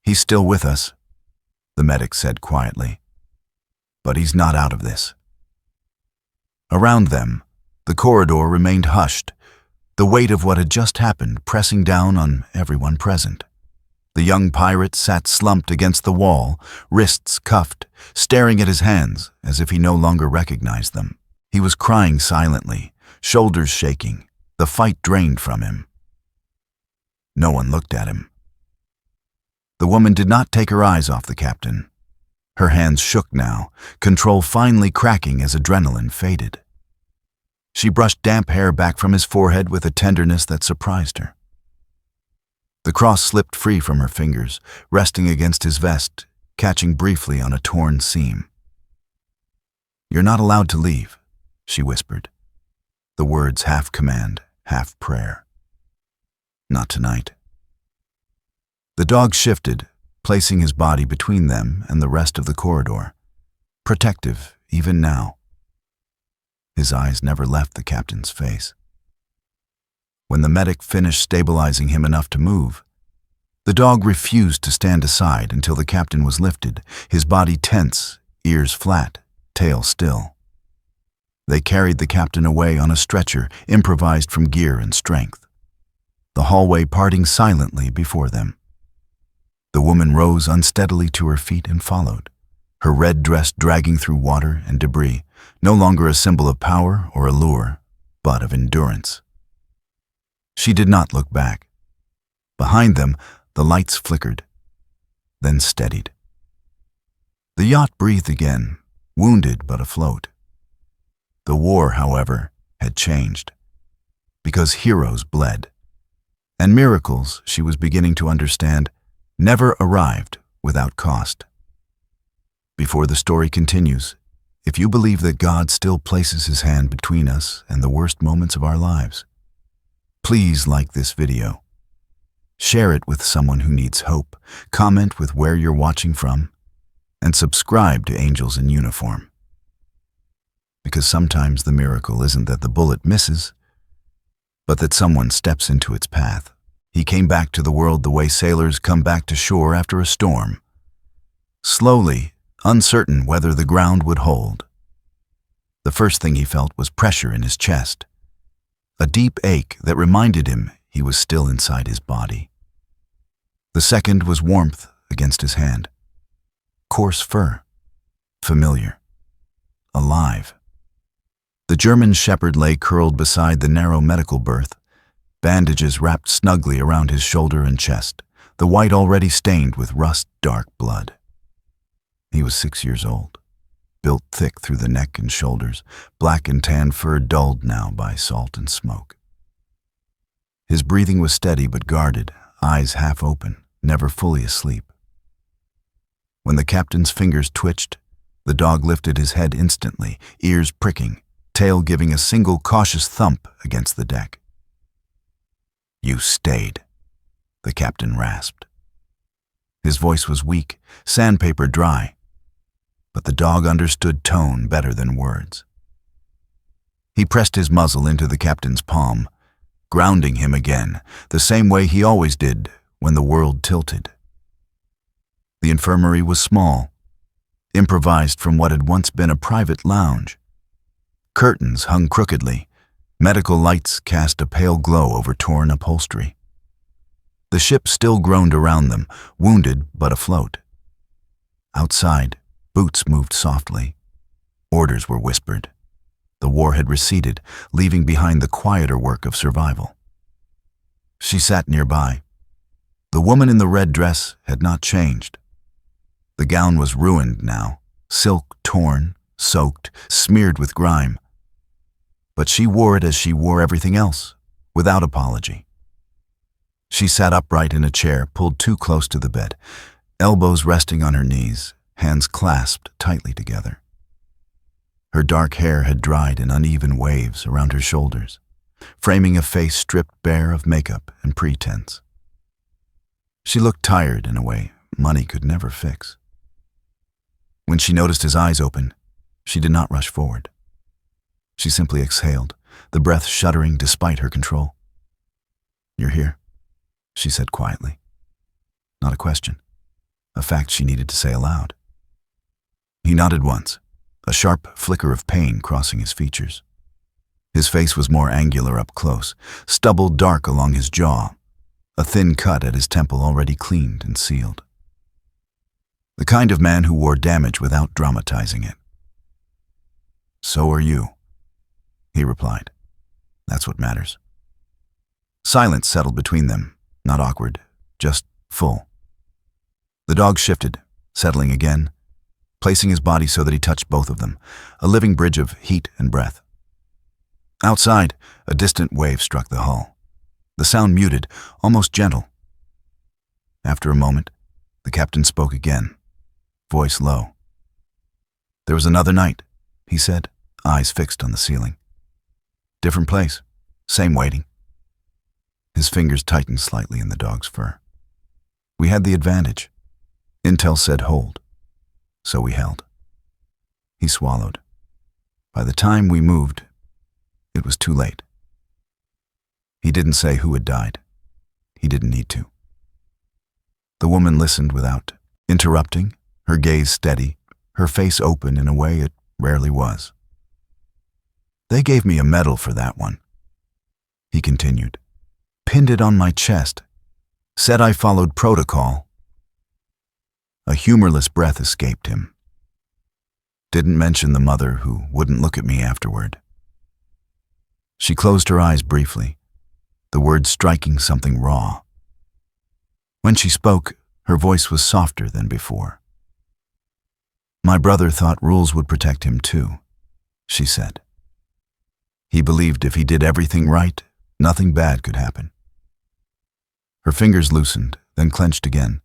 "He's still with us," the medic said quietly. "But he's not out of this." Around them, the corridor remained hushed, the weight of what had just happened pressing down on everyone present. The young pirate sat slumped against the wall, wrists cuffed, staring at his hands as if he no longer recognized them. He was crying silently, shoulders shaking, the fight drained from him. No one looked at him. The woman did not take her eyes off the captain. Her hands shook now, control finally cracking as adrenaline faded. She brushed damp hair back from his forehead with a tenderness that surprised her. The cross slipped free from her fingers, resting against his vest, catching briefly on a torn seam. "You're not allowed to leave," she whispered, the words half command, half prayer. "Not tonight." The dog shifted, placing his body between them and the rest of the corridor, protective even now. His eyes never left the captain's face. When the medic finished stabilizing him enough to move, the dog refused to stand aside until the captain was lifted, his body tense, ears flat, tail still. They carried the captain away on a stretcher improvised from gear and strength, the hallway parting silently before them. The woman rose unsteadily to her feet and followed, her red dress dragging through water and debris, no longer a symbol of power or allure, but of endurance. She did not look back. Behind them, the lights flickered, then steadied. The yacht breathed again, wounded but afloat. The war, however, had changed, because heroes bled, and miracles, she was beginning to understand, never arrived without cost. Before the story continues, if you believe that God still places his hand between us and the worst moments of our lives, please like this video. Share it with someone who needs hope, comment with where you're watching from, and subscribe to Angels in Uniform. Because sometimes the miracle isn't that the bullet misses, but that someone steps into its path. He came back to the world the way sailors come back to shore after a storm, slowly, uncertain whether the ground would hold. The first thing he felt was pressure in his chest, a deep ache that reminded him he was still inside his body. The second was warmth against his hand, coarse fur, familiar, alive. The German shepherd lay curled beside the narrow medical berth, bandages wrapped snugly around his shoulder and chest, the white already stained with rust-dark blood. He was 6 years old, built thick through the neck and shoulders, black and tan fur dulled now by salt and smoke. His breathing was steady but guarded, eyes half open, never fully asleep. When the captain's fingers twitched, The dog lifted his head instantly, ears pricking, tail giving a single cautious thump against the deck. "You stayed," the captain rasped. His voice was weak, sandpaper dry, but the dog understood tone better than words. He pressed his muzzle into the captain's palm, grounding him again, the same way he always did when the world tilted. The infirmary was small, improvised from what had once been a private lounge. Curtains hung crookedly, medical lights cast a pale glow over torn upholstery. The ship still groaned around them, wounded but afloat. Outside, boots moved softly. Orders were whispered. The war had receded, leaving behind the quieter work of survival. She sat nearby. The woman in the red dress had not changed. The gown was ruined now, silk torn, soaked, smeared with grime. But she wore it as she wore everything else, without apology. She sat upright in a chair pulled too close to the bed, elbows resting on her knees, hands clasped tightly together. Her dark hair had dried in uneven waves around her shoulders, framing a face stripped bare of makeup and pretense. She looked tired in a way money could never fix. When she noticed his eyes open, she did not rush forward. She simply exhaled, the breath shuddering despite her control. "You're here," she said quietly. Not a question, a fact she needed to say aloud. He nodded once, a sharp flicker of pain crossing his features. His face was more angular up close, stubble dark along his jaw, a thin cut at his temple already cleaned and sealed. The kind of man who wore damage without dramatizing it. "So are you," he replied. "That's what matters." Silence settled between them, not awkward, just full. The dog shifted, settling again, placing his body so that he touched both of them, a living bridge of heat and breath. Outside, a distant wave struck the hull. The sound muted, almost gentle. After a moment, the captain spoke again, voice low. "There was another night," he said, eyes fixed on the ceiling. "Different place, same waiting." His fingers tightened slightly in the dog's fur. "We had the advantage. Intel said hold, so we held." He swallowed. By the time we moved, it was too late. He didn't say who had died. He didn't need to. The woman listened without interrupting, her gaze steady, her face open in a way it rarely was. "They gave me a medal for that one," he continued. "Pinned it on my chest. Said I followed protocol." A humorless breath escaped him. Didn't mention the mother who wouldn't look at me afterward. She closed her eyes briefly, the words striking something raw. When she spoke, her voice was softer than before. "My brother thought rules would protect him too," she said. "He believed if he did everything right, nothing bad could happen." Her fingers loosened, then clenched again.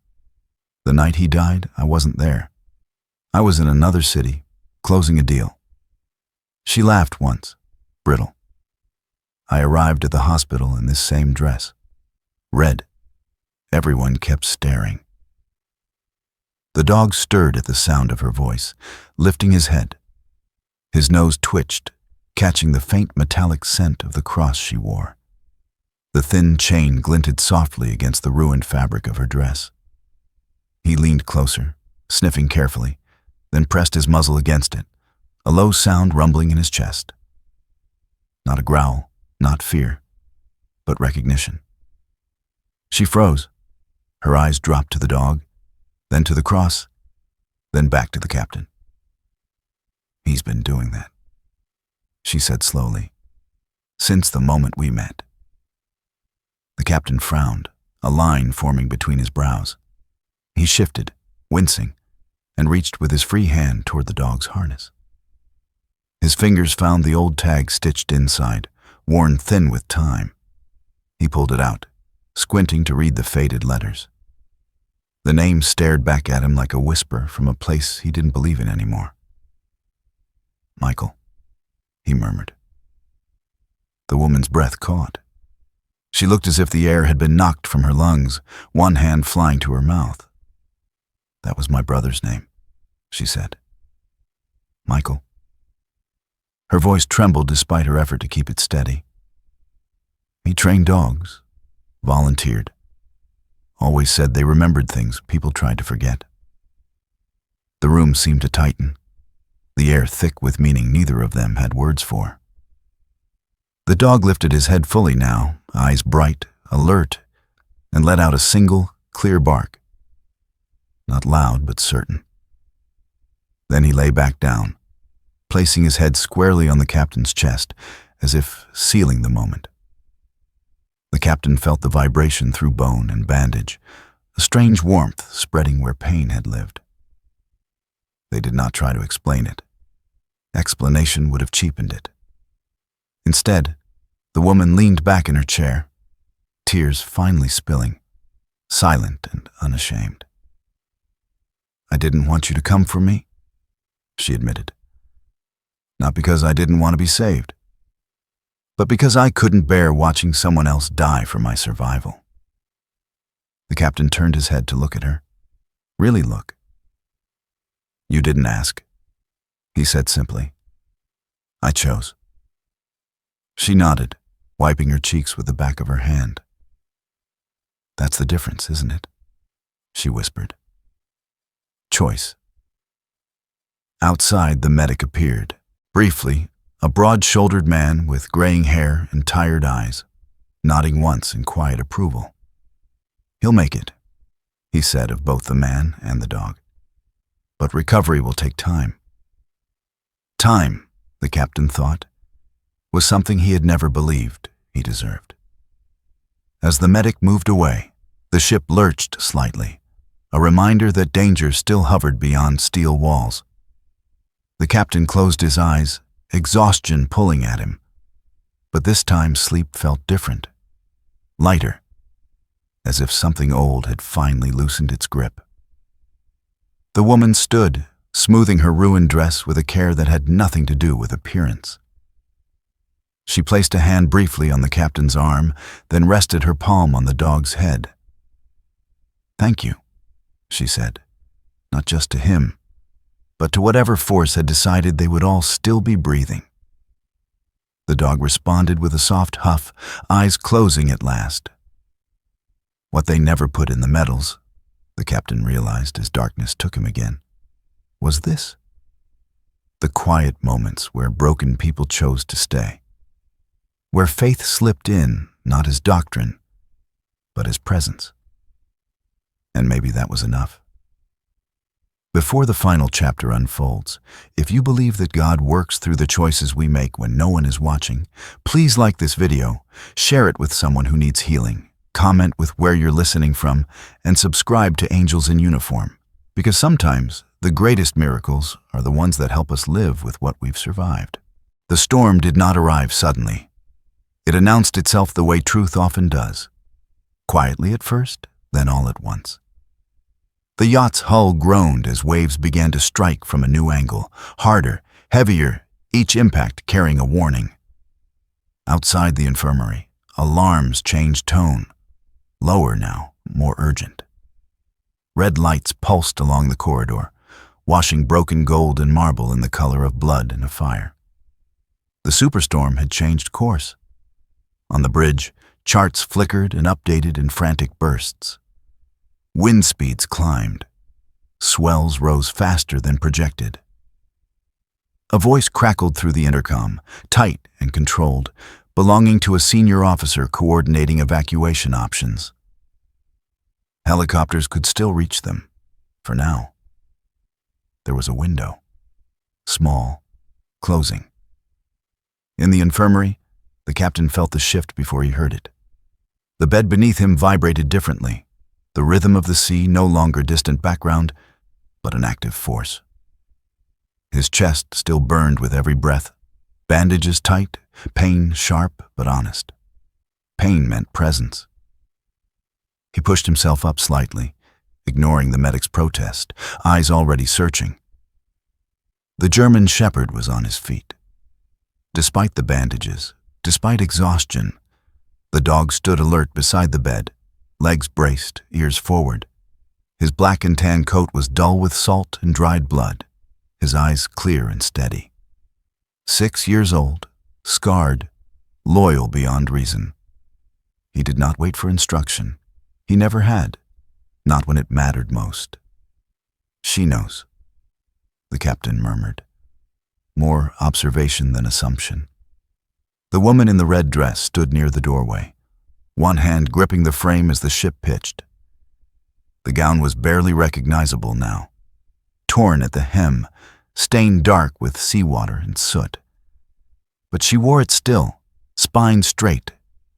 "The night he died, I wasn't there. I was in another city, closing a deal." She laughed once, brittle. "I arrived at the hospital in this same dress. Red. Everyone kept staring." The dog stirred at the sound of her voice, lifting his head. His nose twitched, catching the faint metallic scent of the cross she wore. The thin chain glinted softly against the ruined fabric of her dress. He leaned closer, sniffing carefully, then pressed his muzzle against it, a low sound rumbling in his chest. Not a growl, not fear, but recognition. She froze. Her eyes dropped to the dog, then to the cross, then back to the captain. "He's been doing that," she said slowly, "since the moment we met." The captain frowned, a line forming between his brows. He shifted, wincing, and reached with his free hand toward the dog's harness. His fingers found the old tag stitched inside, worn thin with time. He pulled it out, squinting to read the faded letters. The name stared back at him like a whisper from a place he didn't believe in anymore. Michael," he murmured. The woman's breath caught. She looked as if the air had been knocked from her lungs, one hand flying to her mouth. "That was my brother's name," she said. "Michael." Her voice trembled despite her effort to keep it steady. "He trained dogs, volunteered, always said they remembered things people tried to forget." The room seemed to tighten, the air thick with meaning neither of them had words for. The dog lifted his head fully now, eyes bright, alert, and let out a single, clear bark. Not loud, but certain. Then he lay back down, placing his head squarely on the captain's chest, as if sealing the moment. The captain felt the vibration through bone and bandage, a strange warmth spreading where pain had lived. They did not try to explain it. Explanation would have cheapened it. Instead, the woman leaned back in her chair, tears finally spilling, silent and unashamed. "I didn't want you to come for me," she admitted. "Not because I didn't want to be saved, but because I couldn't bear watching someone else die for my survival." The captain turned his head to look at her. Really look. "You didn't ask," he said simply. "I chose." She nodded, wiping her cheeks with the back of her hand. "That's the difference, isn't it?" she whispered. "Choice." Outside, the medic appeared. Briefly, a broad-shouldered man with graying hair and tired eyes, nodding once in quiet approval. "He'll make it," he said of both the man and the dog. "But recovery will take time." Time, the captain thought, was something he had never believed he deserved. As the medic moved away, the ship lurched slightly, a reminder that danger still hovered beyond steel walls. The captain closed his eyes, exhaustion pulling at him. But this time sleep felt different, lighter, as if something old had finally loosened its grip. The woman stood, smoothing her ruined dress with a care that had nothing to do with appearance. She placed a hand briefly on the captain's arm, then rested her palm on the dog's head. "Thank you," she said, not just to him, but to whatever force had decided they would all still be breathing. The dog responded with a soft huff, eyes closing at last. What they never put in the medals, the captain realized as darkness took him again, was this: the quiet moments where broken people chose to stay, where faith slipped in, not as doctrine, but as presence. And maybe that was enough. Before the final chapter unfolds, if you believe that God works through the choices we make when no one is watching, please like this video, share it with someone who needs healing, comment with where you're listening from, and subscribe to Angels in Uniform, because sometimes the greatest miracles are the ones that help us live with what we've survived. The storm did not arrive suddenly. It announced itself the way truth often does, quietly at first, then all at once. The yacht's hull groaned as waves began to strike from a new angle, harder, heavier, each impact carrying a warning. Outside the infirmary, alarms changed tone, lower now, more urgent. Red lights pulsed along the corridor, washing broken gold and marble in the color of blood in a fire. The superstorm had changed course. On the bridge, charts flickered and updated in frantic bursts. Wind speeds climbed. Swells rose faster than projected. A voice crackled through the intercom, tight and controlled, belonging to a senior officer coordinating evacuation options. Helicopters could still reach them, for now. There was a window, small, closing. In the infirmary, the captain felt the shift before he heard it. The bed beneath him vibrated differently, the rhythm of the sea no longer distant background, but an active force. His chest still burned with every breath, bandages tight, pain sharp but honest. Pain meant presence. He pushed himself up slightly, ignoring the medic's protest, eyes already searching. The German shepherd was on his feet. Despite the bandages, despite exhaustion, the dog stood alert beside the bed, legs braced, ears forward. His black and tan coat was dull with salt and dried blood, his eyes clear and steady. 6 years old, scarred, loyal beyond reason. He did not wait for instruction. He never had, not when it mattered most. "She knows," the captain murmured. More observation than assumption. The woman in the red dress stood near the doorway, one hand gripping the frame as the ship pitched. The gown was barely recognizable now, torn at the hem, stained dark with seawater and soot. But she wore it still, spine straight,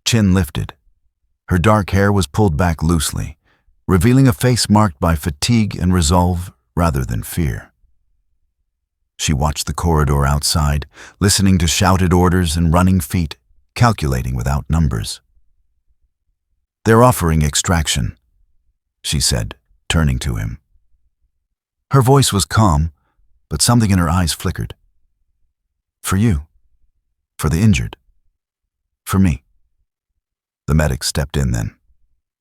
chin lifted. Her dark hair was pulled back loosely, revealing a face marked by fatigue and resolve rather than fear. She watched the corridor outside, listening to shouted orders and running feet, calculating without numbers. "They're offering extraction," she said, turning to him. Her voice was calm, but something in her eyes flickered. "For you. For the injured. For me." The medic stepped in then,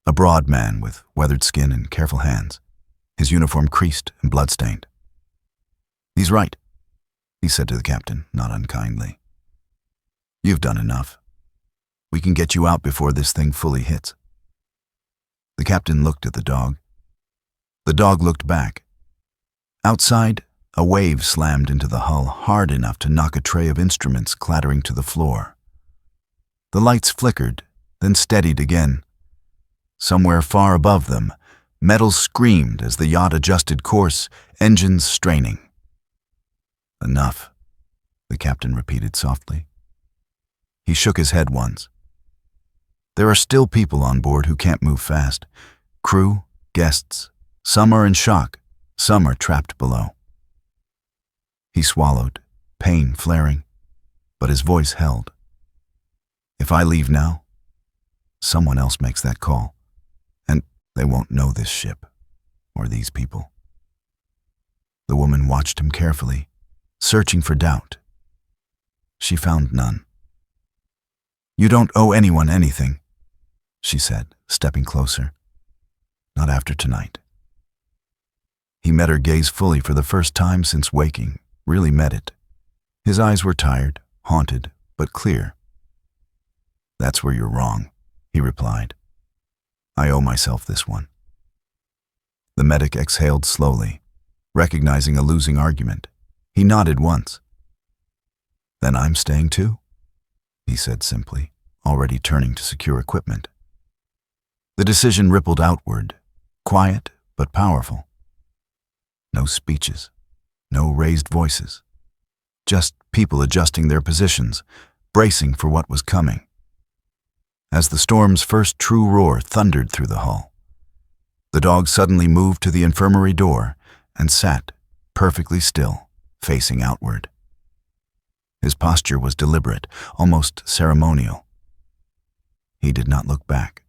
a broad man with weathered skin and careful hands, his uniform creased and blood-stained. "He's right," he said to the captain, not unkindly. "You've done enough. We can get you out before this thing fully hits." The captain looked at the dog. The dog looked back. Outside, a wave slammed into the hull hard enough to knock a tray of instruments clattering to the floor. The lights flickered, then steadied again. Somewhere far above them, metal screamed as the yacht adjusted course, engines straining. "Enough," the captain repeated softly. He shook his head once. "There are still people on board who can't move fast. Crew, guests. Some are in shock, some are trapped below." He swallowed, pain flaring, but his voice held. "If I leave now, someone else makes that call, and they won't know this ship or these people." The woman watched him carefully, searching for doubt. She found none. "You don't owe anyone anything," she said, stepping closer. "Not after tonight." He met her gaze fully for the first time since waking, really met it. His eyes were tired, haunted, but clear. "That's where you're wrong," he replied. "I owe myself this one." The medic exhaled slowly, recognizing a losing argument. He nodded once. "Then I'm staying too," he said simply, already turning to secure equipment. The decision rippled outward, quiet but powerful. No speeches, no raised voices, just people adjusting their positions, bracing for what was coming. As the storm's first true roar thundered through the hull, the dog suddenly moved to the infirmary door and sat, perfectly still, facing outward. His posture was deliberate, almost ceremonial. He did not look back.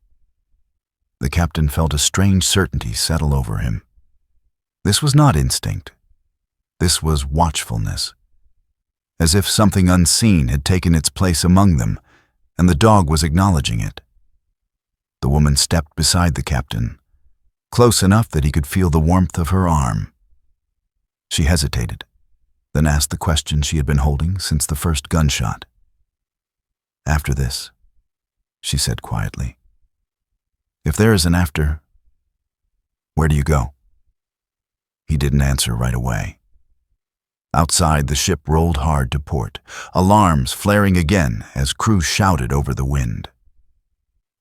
The captain felt a strange certainty settle over him. This was not instinct. This was watchfulness, as if something unseen had taken its place among them, and the dog was acknowledging it. The woman stepped beside the captain, close enough that he could feel the warmth of her arm. She hesitated, then asked the question she had been holding since the first gunshot. "After this," she said quietly. "If there is an after, where do you go?" He didn't answer right away. Outside, the ship rolled hard to port, alarms flaring again as crew shouted over the wind.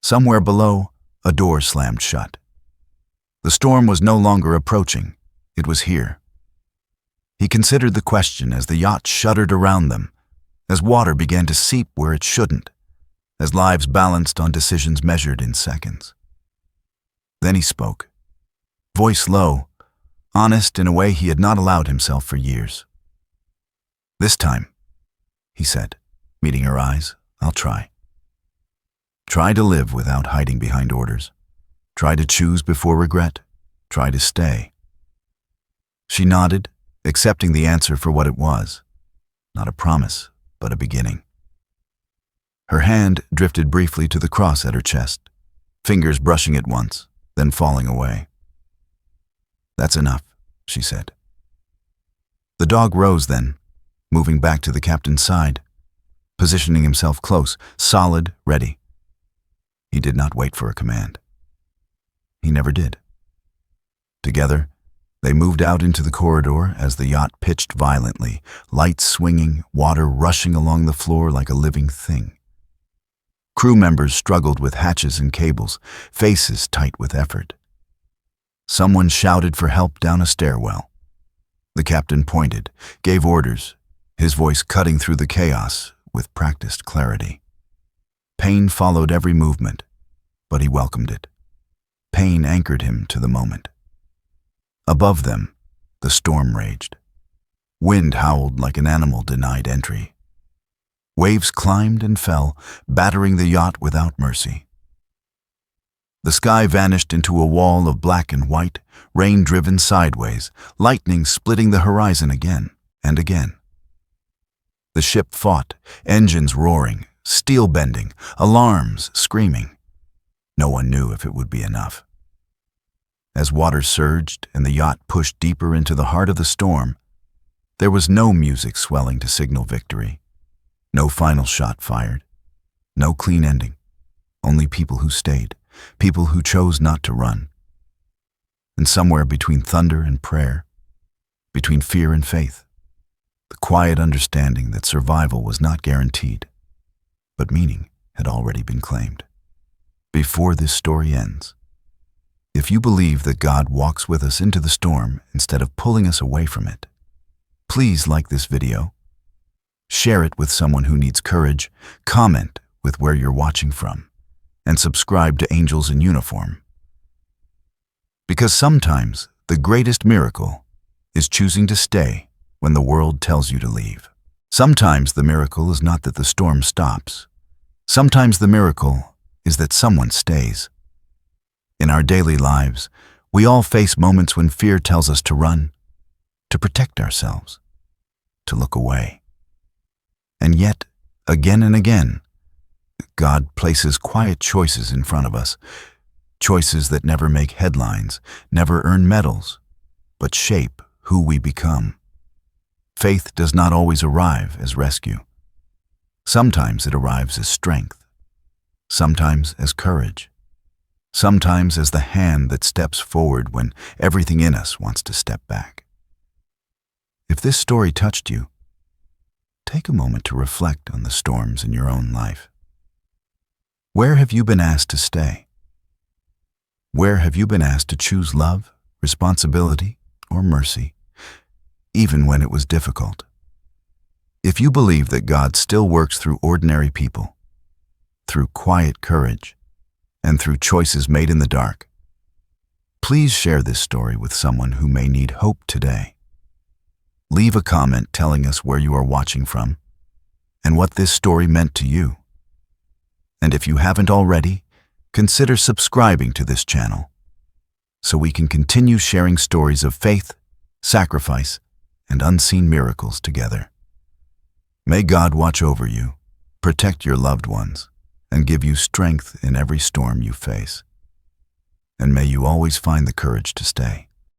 Somewhere below, a door slammed shut. The storm was no longer approaching. It was here. He considered the question as the yacht shuddered around them, as water began to seep where it shouldn't, as lives balanced on decisions measured in seconds. Then he spoke, voice low, honest in a way he had not allowed himself for years. "This time," he said, meeting her eyes, "I'll try. Try to live without hiding behind orders. Try to choose before regret. Try to stay." She nodded, accepting the answer for what it was, not a promise, but a beginning. Her hand drifted briefly to the cross at her chest, fingers brushing it once, then falling away. "That's enough," she said. The dog rose then, moving back to the captain's side, positioning himself close, solid, ready. He did not wait for a command. He never did. Together, they moved out into the corridor as the yacht pitched violently, lights swinging, water rushing along the floor like a living thing. Crew members struggled with hatches and cables, faces tight with effort. Someone shouted for help down a stairwell. The captain pointed, gave orders, his voice cutting through the chaos with practiced clarity. Pain followed every movement, but he welcomed it. Pain anchored him to the moment. Above them, the storm raged. Wind howled like an animal denied entry. Waves climbed and fell, battering the yacht without mercy. The sky vanished into a wall of black and white, rain driven sideways, lightning splitting the horizon again and again. The ship fought, engines roaring, steel bending, alarms screaming. No one knew if it would be enough. As water surged and the yacht pushed deeper into the heart of the storm, there was no music swelling to signal victory, no final shot fired, no clean ending, only people who stayed, people who chose not to run. And somewhere between thunder and prayer, between fear and faith, the quiet understanding that survival was not guaranteed, but meaning had already been claimed. Before this story ends, if you believe that God walks with us into the storm instead of pulling us away from it, please like this video, share it with someone who needs courage, comment with where you're watching from, and subscribe to Angels in Uniform. Because sometimes the greatest miracle is choosing to stay when the world tells you to leave. Sometimes the miracle is not that the storm stops. Sometimes the miracle is that someone stays. In our daily lives, we all face moments when fear tells us to run, to protect ourselves, to look away. And yet, again and again, God places quiet choices in front of us, choices that never make headlines, never earn medals, but shape who we become. Faith does not always arrive as rescue. Sometimes it arrives as strength, sometimes as courage, sometimes as the hand that steps forward when everything in us wants to step back. If this story touched you, take a moment to reflect on the storms in your own life. Where have you been asked to stay? Where have you been asked to choose love, responsibility, or mercy, even when it was difficult? If you believe that God still works through ordinary people, through quiet courage, and through choices made in the dark, please share this story with someone who may need hope today. Leave a comment telling us where you are watching from and what this story meant to you. And if you haven't already, consider subscribing to this channel so we can continue sharing stories of faith, sacrifice, and unseen miracles together. May God watch over you, protect your loved ones, and give you strength in every storm you face. And may you always find the courage to stay.